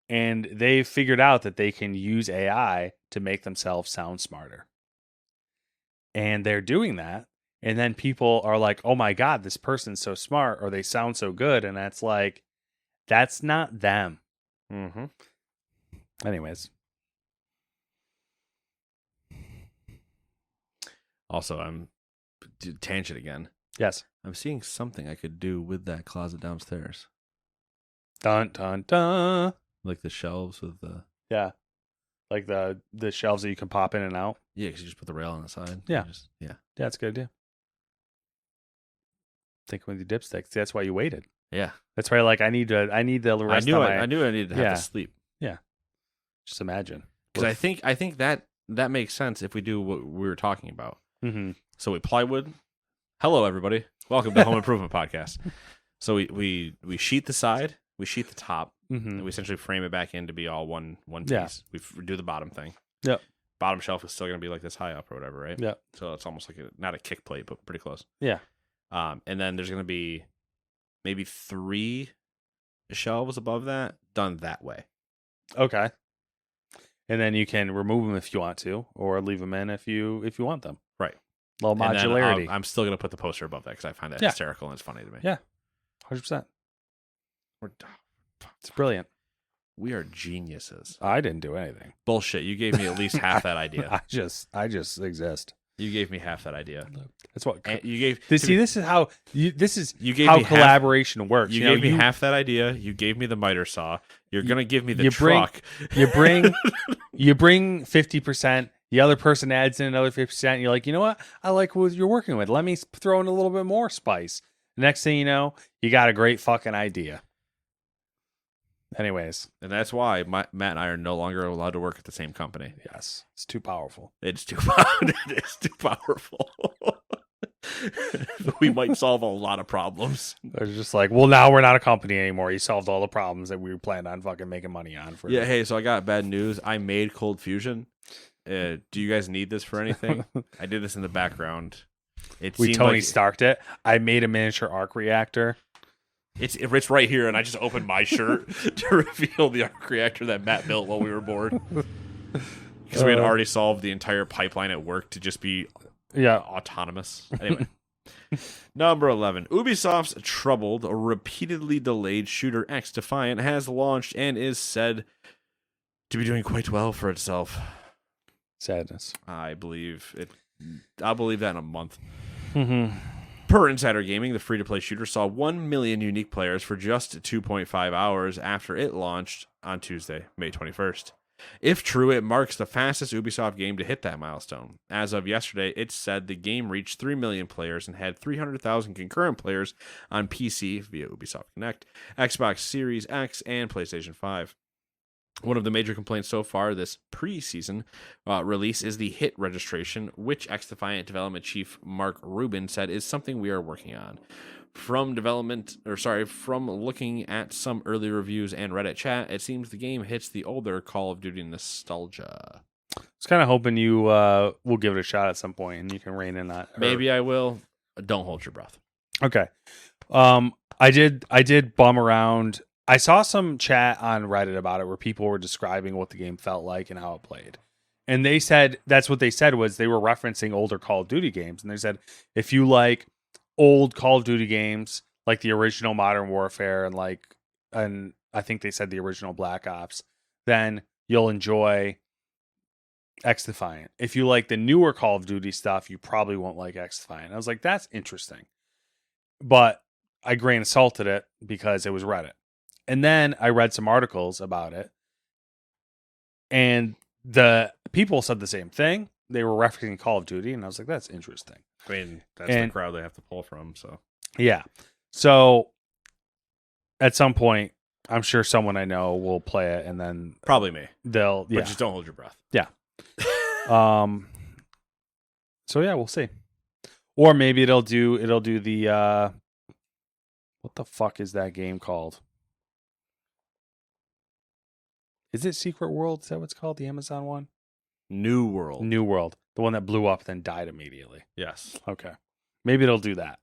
And they've figured out that they can use AI to make themselves sound smarter. And they're doing that. And then people are like, oh my God, this person's so smart, or they sound so good. And that's like, that's not them. Mm-hmm. Anyways. Also, I'm tangent again. Yes. I'm seeing something I could do with that closet downstairs. Dun, dun, dun. Like the shelves with the... Yeah. Like the shelves that you can pop in and out. Yeah, because you just put the rail on the side. Yeah. Yeah, that's a good idea. Thinking with your dipsticks. That's why you waited. Yeah. That's why I need the rest I knew I needed to have to sleep. Yeah. Just imagine. Because I think that makes sense if we do what we were talking about. Mm-hmm. So we plywood. Hello, everybody. Welcome to Home Improvement Podcast. So we sheet the side, we sheet the top, and we essentially frame it back in to be all one piece. Yeah. We do the bottom thing. Yep. Bottom shelf is still going to be like this high up or whatever, right? Yeah. So it's almost like not a kick plate, but pretty close. Yeah. And then there's going to be maybe 3 shelves above that done that way. Okay. And then you can remove them if you want to, or leave them in if you want them. Right. Little modularity. I'm still going to put the poster above that because I find that hysterical and it's funny to me. Yeah. 100%. It's brilliant. We are geniuses. I didn't do anything. Bullshit. You gave me at least half that idea. I just exist. You gave me half that idea. That's what you gave. This is how you gave how me collaboration works. You gave me half that idea. You gave me the miter saw. You're gonna give me the truck. You bring 50%. The other person adds in another 50%. And you're like, you know what? I like what you're working with. Let me throw in a little bit more spice. Next thing you know, you got a great fucking idea. Anyways. And that's why Matt and I are no longer allowed to work at the same company. Yes. It's too powerful. It's too powerful. We might solve a lot of problems. They're just like, well, now we're not a company anymore. You solved all the problems that we planned on fucking making money on. Hey, so I got bad news. I made Cold Fusion. Do you guys need this for anything? I did this in the background. We Tony Starked it. I made a miniature arc reactor. It's right here, and I just opened my shirt to reveal the arc reactor that Matt built while we were bored. Because we had already solved the entire pipeline at work to just be autonomous. Anyway. Number 11. Ubisoft's troubled, repeatedly delayed shooter X Defiant has launched and is said to be doing quite well for itself. Sadness. I believe it. I'll believe that in a month. Mm-hmm. Per Insider Gaming, the free-to-play shooter saw 1 million unique players for just 2.5 hours after it launched on Tuesday, May 21st. If true, it marks the fastest Ubisoft game to hit that milestone. As of yesterday, it said the game reached 3 million players and had 300,000 concurrent players on PC via Ubisoft Connect, Xbox Series X, and PlayStation 5. One of the major complaints so far this pre-season release is the hit registration, which X-Defiant development chief Mark Rubin said is something we are working on. From looking at some early reviews and Reddit chat, it seems the game hits the older Call of Duty nostalgia. I was kind of hoping you will give it a shot at some point and you can rein in that. Maybe I will. Don't hold your breath. Okay. I did bum around. I saw some chat on Reddit about it where people were describing what the game felt like and how it played. And they said, that's what they said was they were referencing older Call of Duty games. And they said, if you like old Call of Duty games, like the original Modern Warfare and I think they said the original Black Ops, then you'll enjoy X Defiant. If you like the newer Call of Duty stuff, you probably won't like X Defiant. I was like, that's interesting. But I grain of salted it because it was Reddit. And then I read some articles about it. And the people said the same thing. They were referencing Call of Duty. And I was like, that's interesting. I mean, that's the crowd they have to pull from. So, yeah. So at some point, I'm sure someone I know will play it, and then Probably me. they'll But just don't hold your breath. Um. So yeah, we'll see. Or maybe it'll do the what the fuck is that game called? Is it Secret World? Is that what it's called? The Amazon one? New World. New World. The one that blew up then died immediately. Yes. Okay. Maybe it'll do that.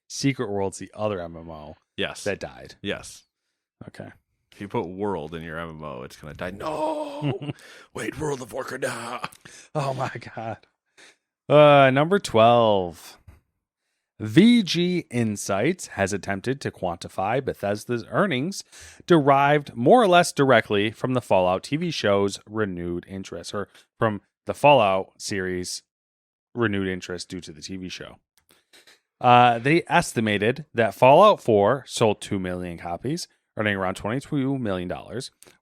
Secret World's the other MMO Yes. that died. Yes. Okay. If you put World in your MMO, it's gonna die. No. Wait, World of Warcraft. Nah. Oh my god. Number 12. VG Insights has attempted to quantify Bethesda's earnings derived more or less directly from the Fallout TV show's renewed interest, or from the Fallout series' renewed interest due to the TV show. They estimated that Fallout 4 sold 2 million copies, earning around $22 million,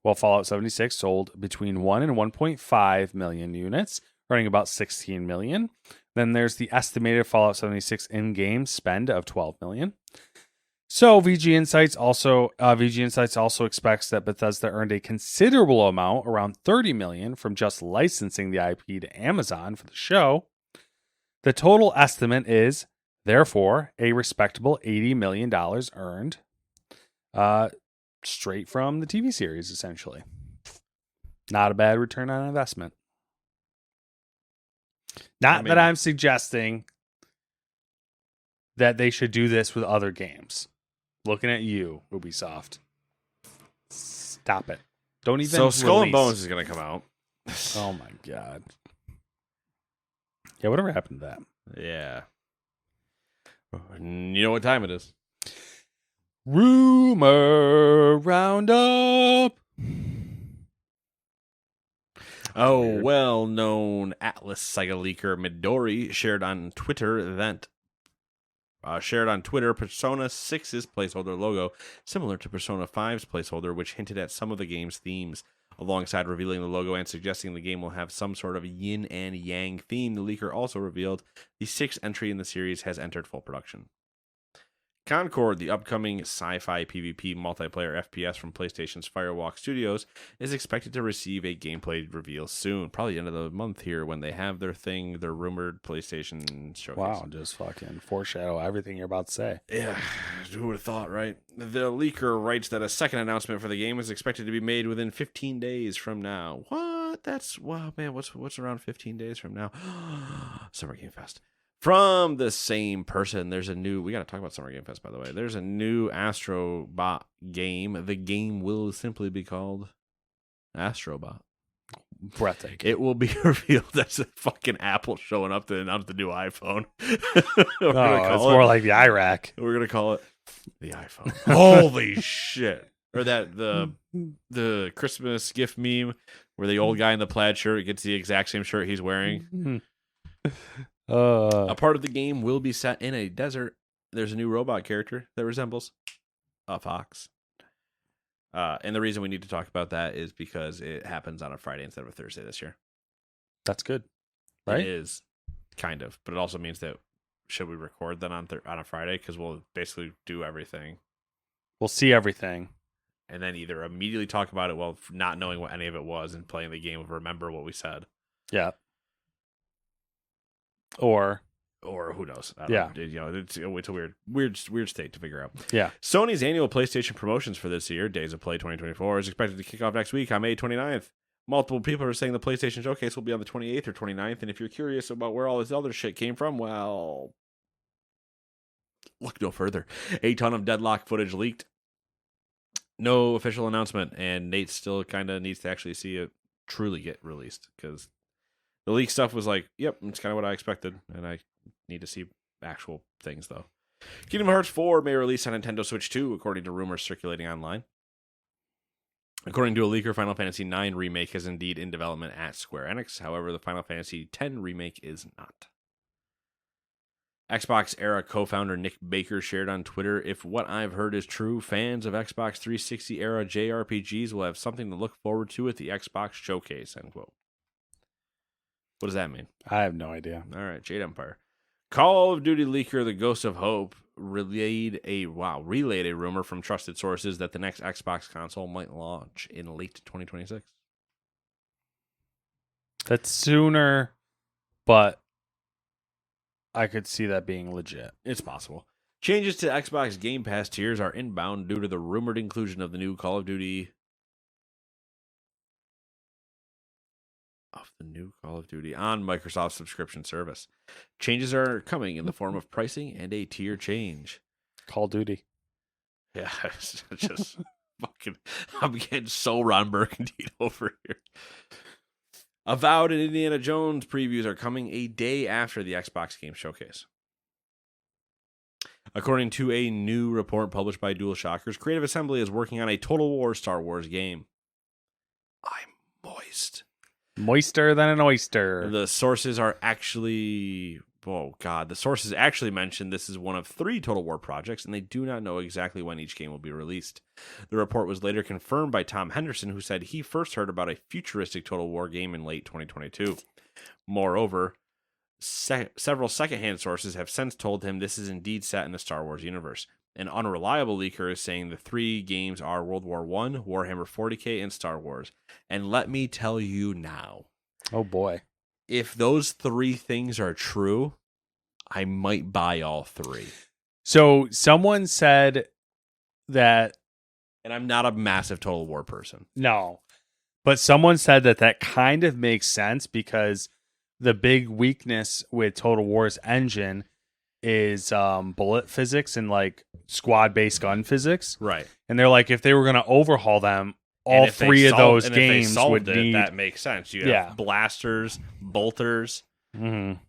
while Fallout 76 sold between 1 and 1.5 million units, earning about 16 million. Then there's the estimated Fallout 76 in-game spend of 12 million. So VG Insights also expects that Bethesda earned a considerable amount, around 30 million, from just licensing the IP to Amazon for the show. The total estimate is, therefore, a respectable $80 million earned straight from the TV series, essentially. Not a bad return on investment. Not that I'm suggesting that they should do this with other games. Looking at you, Ubisoft. Stop it. Don't even So Skull and release. Bones is gonna come out. Oh my god. Yeah, whatever happened to that? Yeah. You know what time it is? Rumor Roundup. Oh, well-known Atlas Sega leaker Midori shared on Twitter Persona 6's placeholder logo, similar to Persona 5's placeholder, which hinted at some of the game's themes. Alongside revealing the logo and suggesting the game will have some sort of yin and yang theme, the leaker also revealed the 6th entry in the series has entered full production. Concord, the upcoming sci-fi PvP multiplayer FPS from PlayStation's Firewalk Studios, is expected to receive a gameplay reveal soon, probably the end of the month here when they have their rumored PlayStation showcase. Wow, just fucking foreshadow everything you're about to say. Yeah, who would have thought, right? The leaker writes that a second announcement for the game is expected to be made within 15 days from now. What? That's, wow, man, what's around 15 days from now? Summer Game Fest. From the same person, we got to talk about Summer Game Fest, by the way. There's a new Astrobot game. The game will simply be called Astrobot. Breathtaking. It will be revealed as a fucking Apple showing up to announce the new iPhone. It's more like the iRack. We're going to call it the iPhone. Holy shit. Or that, the Christmas gift meme where the old guy in the plaid shirt gets the exact same shirt he's wearing. A part of the game will be set in a desert. There's a new robot character that resembles a fox. And the reason we need to talk about that is because it happens on a Friday instead of a Thursday this year. That's good, right? It is, kind of. But it also means that should we record then on a Friday? Because we'll basically do everything. We'll see everything. And then either immediately talk about it while not knowing what any of it was and playing the game of remember what we said. Yeah. Or who knows? Yeah. It's a weird state to figure out. Yeah. Sony's annual PlayStation promotions for this year, Days of Play 2024, is expected to kick off next week on May 29th. Multiple people are saying the PlayStation Showcase will be on the 28th or 29th, and if you're curious about where all this other shit came from, well, look no further. A ton of Deadlock footage leaked. No official announcement, and Nate still kind of needs to actually see it truly get released, because the leak stuff was like, yep, it's kind of what I expected, and I need to see actual things, though. Kingdom Hearts 4 may release on Nintendo Switch 2, according to rumors circulating online. According to a leaker, Final Fantasy IX Remake is indeed in development at Square Enix. However, the Final Fantasy X Remake is not. Xbox era co-founder Nick Baker shared on Twitter, if what I've heard is true, fans of Xbox 360 era JRPGs will have something to look forward to at the Xbox Showcase, end quote. What does that mean? I have no idea. All right, Jade Empire. Call of Duty leaker The Ghost of Hope relayed a rumor from trusted sources that the next Xbox console might launch in late 2026. That's sooner, but I could see that being legit. It's possible. Changes to Xbox Game Pass tiers are inbound due to the rumored inclusion of the new Call of Duty on Microsoft's subscription service. Changes are coming in the form of pricing and a tier change. Call of Duty. Yeah, it's just fucking. I'm getting so Ron Burgundy over here. Avowed and Indiana Jones previews are coming a day after the Xbox Game Showcase. According to a new report published by DualShockers, Creative Assembly is working on a Total War Star Wars game. I'm moist. Moister than an oyster. The sources are actually... the sources actually mentioned this is one of 3 Total War projects, and they do not know exactly when each game will be released. The report was later confirmed by Tom Henderson, who said he first heard about a futuristic Total War game in late 2022. Moreover, several secondhand sources have since told him this is indeed set in the Star Wars universe. An unreliable leaker is saying the 3 games are World War I, Warhammer 40k, and Star Wars. And let me tell you now. Oh boy. If those 3 things are true, I might buy all 3. So someone said that... And I'm not a massive Total War person. No. But someone said that kind of makes sense because the big weakness with Total War's engine is bullet physics and like squad-based gun physics. Right. And they're like, if they were going to overhaul them, all 3 of those games would need... That makes sense. You have blasters, bolters, and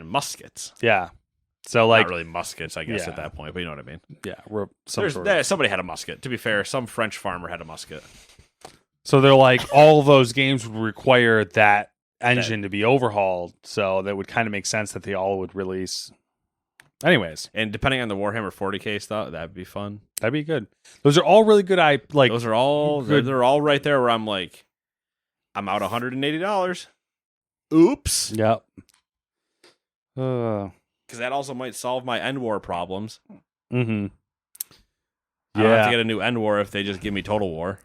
muskets. Yeah. So like... Not really muskets, I guess, at that point, but you know what I mean. Yeah. Somebody had a musket. To be fair, some French farmer had a musket. So they're like, all of those games would require that engine to be overhauled. So that would kind of make sense that they all would release... Anyways, and depending on the Warhammer 40k stuff, that'd be fun. That'd be good. Those are all really good. Those are all good. They're all right there where I'm like, I'm out $180. Oops. Yep. Because that also might solve my End War problems. Mm-hmm. I don't have to get a new End War if they just give me Total War.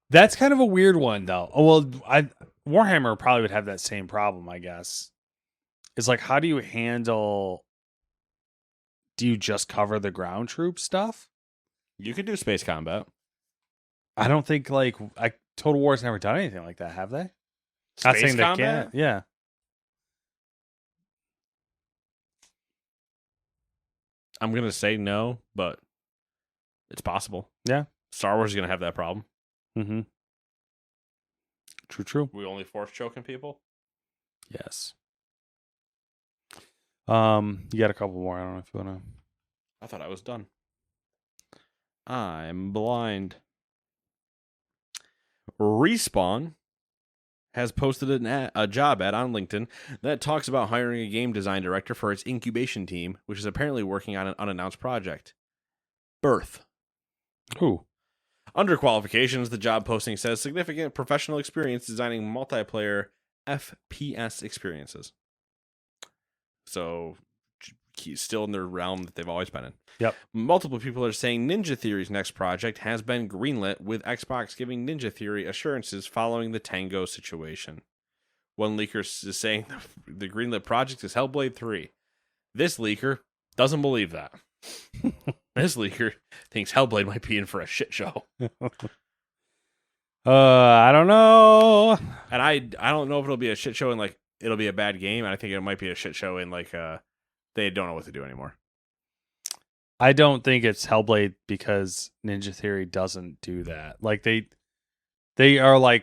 That's kind of a weird one, though. Oh, well, Warhammer probably would have that same problem, I guess. It's like, how do you handle... Do you just cover the ground troop stuff? You could do space combat. I don't think Total War's never done anything like that, have they? Space Not saying combat? They can't. Yeah. I'm gonna say no, but it's possible. Yeah. Star Wars is gonna have that problem. Mm-hmm. True. We only force choking people? Yes. You got a couple more. I don't know if you want to. I thought I was done. I'm blind. Respawn has posted a job ad on LinkedIn that talks about hiring a game design director for its incubation team, which is apparently working on an unannounced project. Birth. Who? Under qualifications, the job posting says significant professional experience designing multiplayer FPS experiences. So, still in their realm that they've always been in. Yep. Multiple people are saying Ninja Theory's next project has been greenlit, with Xbox giving Ninja Theory assurances following the Tango situation. One leaker is saying the greenlit project is Hellblade 3. This leaker doesn't believe that. This leaker thinks Hellblade might be in for a shit show. I don't know. And I don't know if it'll be a shit show and it'll be a bad game. I think it might be a shit show in they don't know what to do anymore. I don't think it's Hellblade because Ninja Theory doesn't do that. They are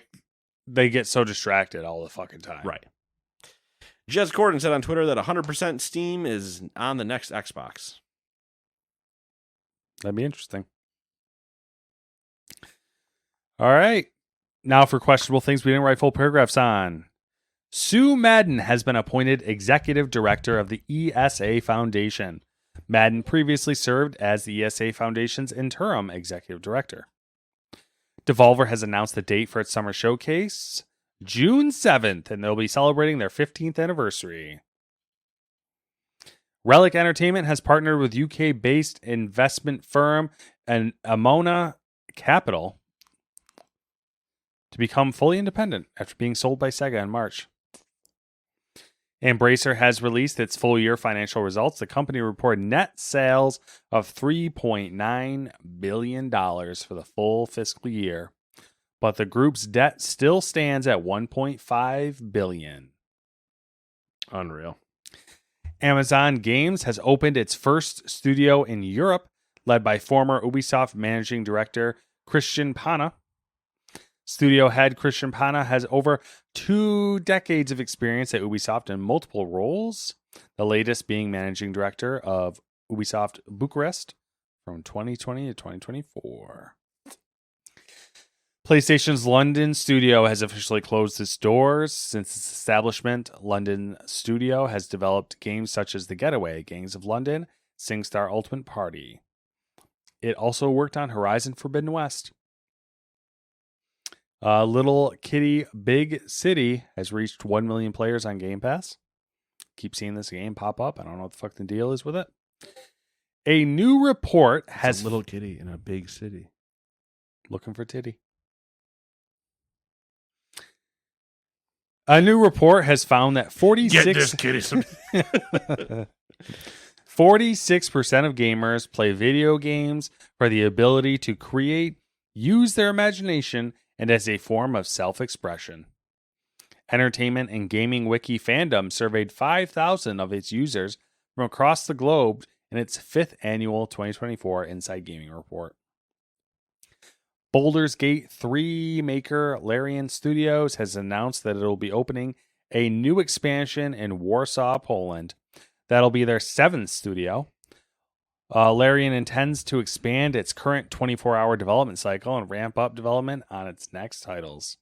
they get so distracted all the fucking time. Right. Jez Corden said on Twitter that 100% Steam is on the next Xbox. That'd be interesting. All right. Now for questionable things we didn't write full paragraphs on. Sue Madden has been appointed executive director of the ESA Foundation. Madden previously served as the ESA Foundation's interim executive director. Devolver has announced the date for its summer showcase, June 7th, and they'll be celebrating their 15th anniversary. Relic Entertainment has partnered with UK-based investment firm and Amona Capital to become fully independent after being sold by Sega in March. Embracer has released its full-year financial results. The company reported net sales of $3.9 billion for the full fiscal year, but the group's debt still stands at $1.5 billion. Unreal. Amazon Games has opened its first studio in Europe, led by former Ubisoft managing director Christian Pana. Studio head Christian Pana has over 2 decades of experience at Ubisoft in multiple roles, the latest being managing director of Ubisoft Bucharest from 2020 to 2024. PlayStation's London studio has officially closed its doors. Since its establishment, London studio has developed games such as The Getaway, Gangs of London, SingStar Ultimate Party. It also worked on Horizon Forbidden West. Little Kitty Big City has reached 1 million players on Game Pass. Keep seeing this game pop up. I don't know what the fuck the deal is with it. A new report has... It's a little kitty in a big city. Looking for titty. A new report has found that 46... Get this kitty some... 46% of gamers play video games for the ability to create, use their imagination, and as a form of self-expression. Entertainment and Gaming Wiki fandom surveyed 5,000 of its users from across the globe in its 5th annual 2024 Inside Gaming Report. Baldur's Gate 3 maker Larian Studios has announced that it will be opening a new expansion in Warsaw, Poland. That'll be their 7th studio. Larian intends to expand its current 24-hour development cycle and ramp up development on its next titles.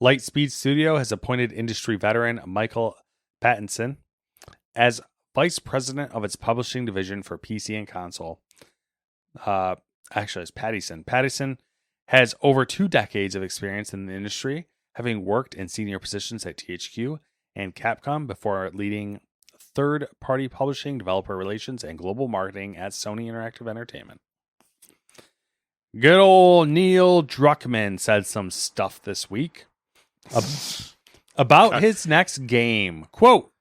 Lightspeed Studio has appointed industry veteran Michael Pattinson as vice president of its publishing division for PC and console. Actually, it's Pattison. Pattison has over 2 decades of experience in the industry, having worked in senior positions at THQ and Capcom before leading third-party publishing, developer relations, and global marketing at Sony Interactive Entertainment. Good old Neil Druckmann said some stuff this week about his next game. Quote,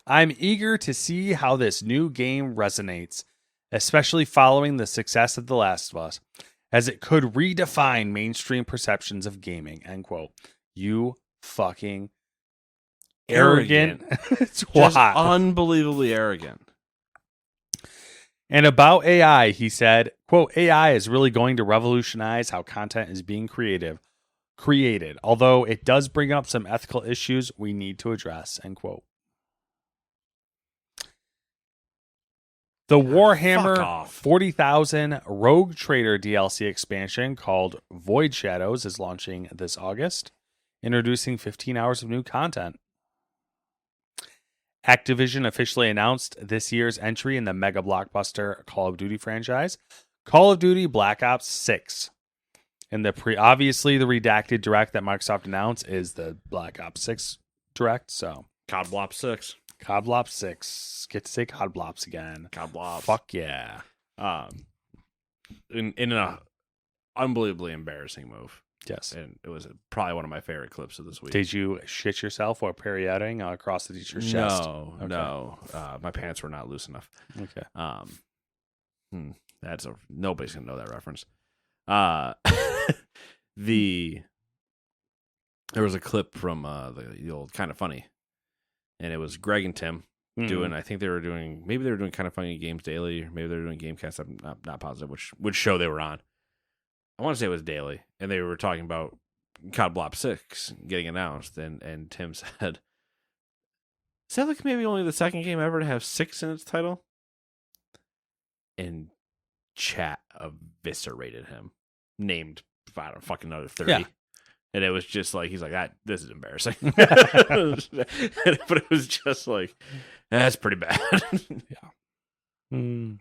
"I'm eager to see how this new game resonates, especially following the success of The Last of Us, as it could redefine mainstream perceptions of gaming." End quote. You fucking arrogant Just twat. unbelievably arrogant. And about AI, he said, quote, "AI is really going to revolutionize how content is being created, although it does bring up some ethical issues we need to address." End quote. The Warhammer 40,000 Rogue Trader DLC expansion called Void Shadows is launching this August, introducing 15 hours of new content. Activision officially announced this year's entry in the mega blockbuster Call of Duty franchise, Call of Duty Black Ops 6. And obviously the redacted direct that Microsoft announced is the Black Ops 6 direct. So COD Blop 6. COD Blop 6. Get to say COD Blops again. COD Blop. Fuck yeah. In an unbelievably embarrassing move. Yes. And it was probably one of my favorite clips of this week. Did you shit yourself while pirouetting across the teacher's chest? No. My pants were not loose enough. Okay. Nobody's gonna know that reference. There was a clip from the old Kind of Funny, and it was Greg and Tim doing. I think they were doing Kind of Funny Games Daily, or maybe they were doing Gamecast. I'm not positive which show they were on. I want to say it was Daily, and they were talking about COD Blop 6 getting announced, and Tim said, "Is that like maybe only the second game ever to have 6 in its title?" And chat eviscerated him, named, I don't know, fucking another 30. Yeah. And it was just like, he's like, this is embarrassing. But it was just like, that's pretty bad. Yeah.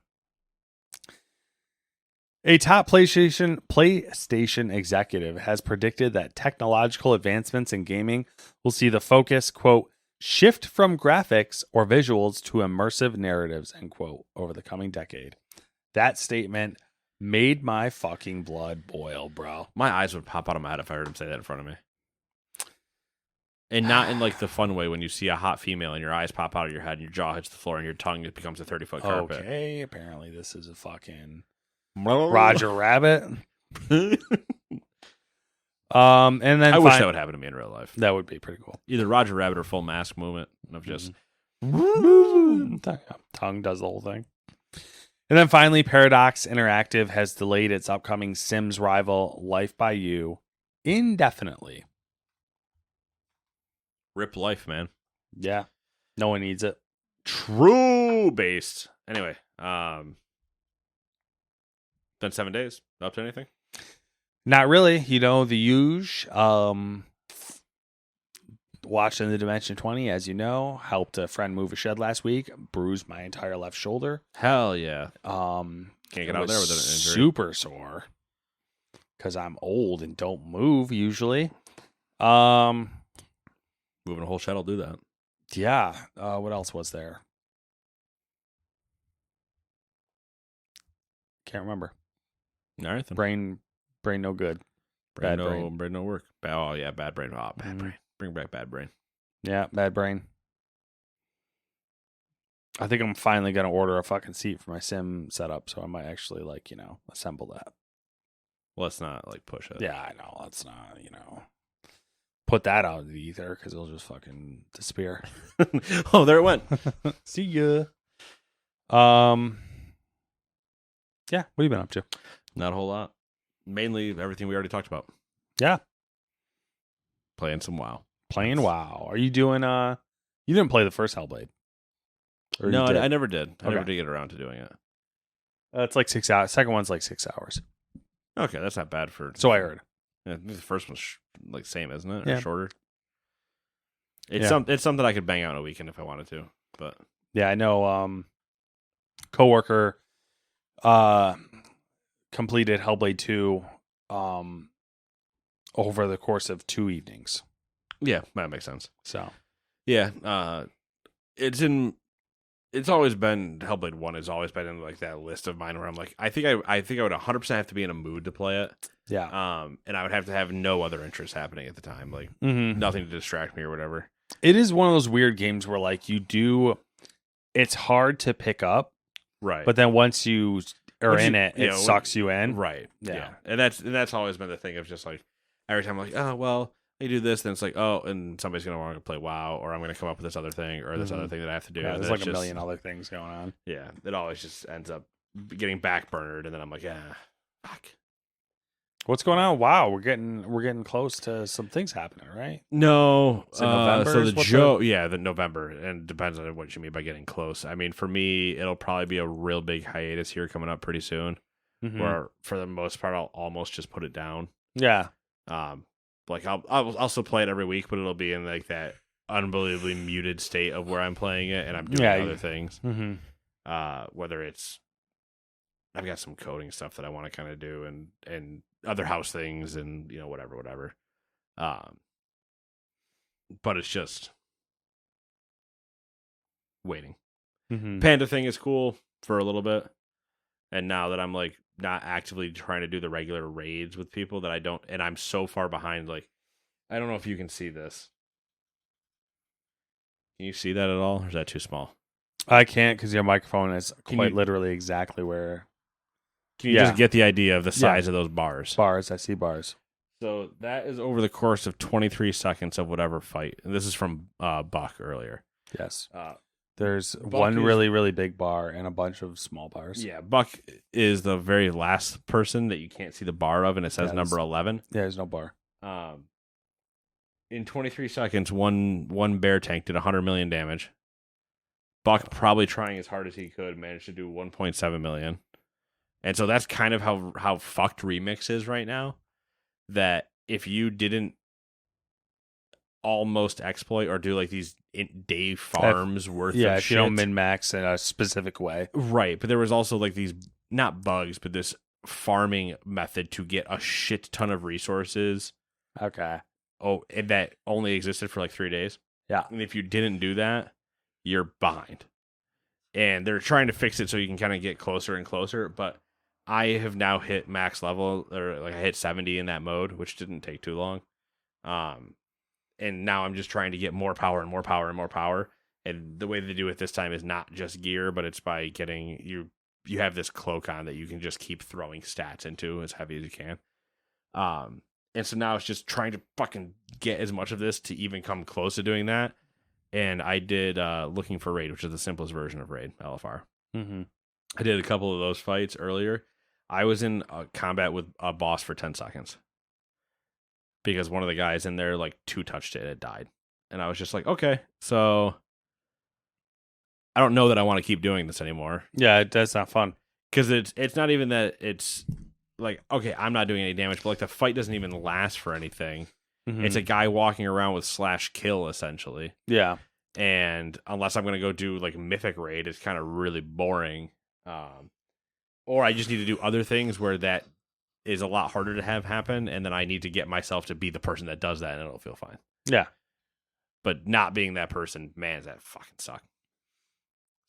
A top PlayStation executive has predicted that technological advancements in gaming will see the focus, quote, shift from graphics or visuals to immersive narratives, end quote, over the coming decade. That statement made my fucking blood boil, bro. My eyes would pop out of my head if I heard him say that in front of me. And not in like the fun way when you see a hot female and your eyes pop out of your head and your jaw hits the floor and your tongue it becomes a 30-foot carpet. Okay, apparently this is a fucking Roger Rabbit. And then I wish that would happen to me in real life. That would be pretty cool. Either Roger Rabbit or Full Mask movement of just tongue does the whole thing. And then finally, Paradox Interactive has delayed its upcoming Sims rival Life by You indefinitely. rip life, man. Yeah. No one needs it. True based. Anyway, been 7 days. Up to anything? Not really. You know, the huge. Watching the Dimension 20, as you know, helped a friend move a shed last week. Bruised my entire left shoulder. Hell yeah. Can't get out there with an injury. Super sore. Because I'm old and don't move usually. Moving a whole shed will do that. Yeah. What else was there? Can't remember. All right. Then. Brain no good. Brain Bad brain. Brain no work. Oh, yeah. Bad brain. Oh, bad Mhm. brain. Bring back bad brain. Yeah, bad brain. I think I'm finally going to order a fucking seat for my sim setup, so I might actually, assemble that. Well, let's not, push it. Yeah, I know. Let's not, put that out of the ether because it'll just fucking disappear. Oh, there it went. See ya. Yeah, what have you been up to? Not a whole lot. Mainly everything we already talked about. Yeah. Playing some WoW. Playing WoW. Are you doing, you didn't play the first Hellblade? Or No, you did? I never did. I never Okay. did get around to doing it. It's like 6 hours. Second one's like 6 hours. Okay, that's not bad for... So I heard. Yeah, the first one's same, isn't it? Yeah. Or shorter. It's Yeah. it's something I could bang out in a weekend if I wanted to. But Yeah, I know. Coworker, completed Hellblade 2, over the course of 2 evenings. yeah, that makes sense. So Yeah, it's always been Hellblade 1 has always been in that list of mine where I'm like, I think I would 100% have to be in a mood to play it. yeah, And I would have to have no other interests happening at the time, mm-hmm. nothing to distract me or whatever. It is one of those weird games where it's hard to pick up, Right. but then once you are Once in you- it, yeah, it when- sucks you in. Right. Yeah. Yeah. And that's always been the thing of just every time I'm like, oh well, I do this, then it's like, oh, and somebody's gonna want to play WoW, or I'm gonna come up with this other thing or this other thing that I have to do. Yeah, and there's then like it's a just- million other things going on. Yeah. It always just ends up getting backburnered, and then I'm like, yeah, fuck. What's going on? Wow, we're getting close to some things happening, right? No, Is it November so is the what the November, and depends on what you mean by getting close. I mean, for me, it'll probably be a real big hiatus here coming up pretty soon, Mhm. where for the most part, I'll almost just put it down. Yeah. I'll still play it every week, but it'll be in that unbelievably muted state of where I'm playing it and I'm doing Yeah, other things. Mm-hmm. Whether it's I've got some coding stuff that I want to kind of do and other house things and whatever. But it's just waiting. Mm-hmm. Panda thing is cool for a little bit, and now that I'm not actively trying to do the regular raids with people that I don't, and I'm so far behind. I don't know if you can see this. Can you see that at all, or is that too small? I can't because your microphone is Can quite you- literally exactly where Can you Yeah. just get the idea of the Yeah. size of those bars? bars. I see bars. So that is over the course of 23 seconds of whatever fight. And this is from Buck earlier. Yes. Uh, There's Buck one is- really, really big bar and a bunch of small bars. yeah, Buck is the very last person that you can't see the bar of, and it says Yeah, number 11. Yeah, there's no bar. In 23 seconds, one bear tank did 100 million damage. Buck, probably trying as hard as he could, managed to do 1.7 million. And so that's kind of how fucked Remix is right now. That if you didn't almost exploit or do these day farms worth Yeah, of if shit. you don't min max in a specific way. Right, but there was also these not bugs, but this farming method to get a shit ton of resources. Okay. Oh, and that only existed for 3 days. Yeah. And if you didn't do that, you're behind. And they're trying to fix it so you can kind of get closer and closer. But I have now hit max level, or like I hit 70 in that mode, which didn't take too long. And now I'm just trying to get more power and more power and more power. And the way they do it this time is not just gear, but it's by getting you have this cloak on that you can just keep throwing stats into as heavy as you can. And so now it's just trying to fucking get as much of this to even come close to doing that. And I did Looking for Raid, which is the simplest version of Raid, LFR. Mm-hmm. I did a couple of those fights earlier. I was in combat with a boss for 10 seconds. Because one of the guys in there like 2-touched it and it died. And I was just like, okay, so I don't know that I want to keep doing this anymore. Yeah, that's not fun. Because it's not even that it's like, okay, I'm not doing any damage, but like the fight doesn't even last for anything. Mhm. It's a guy walking around with /kill essentially. Yeah. And unless I'm going to go do like Mythic Raid, it's kind of really boring. Or I just need to do other things where that is a lot harder to have happen, and then I need to get myself to be the person that does that, and it'll feel fine. Yeah. But not being that person, man, does that fucking suck.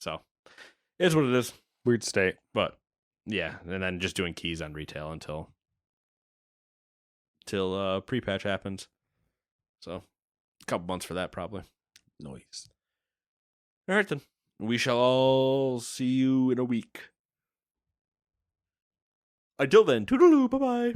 So, it is what it is. Weird state. But, yeah, and then just doing keys on retail until pre-patch happens. So, a couple months for that, probably. Noise. All right, then. We shall all see you in a week. Until then, toodaloo, bye-bye.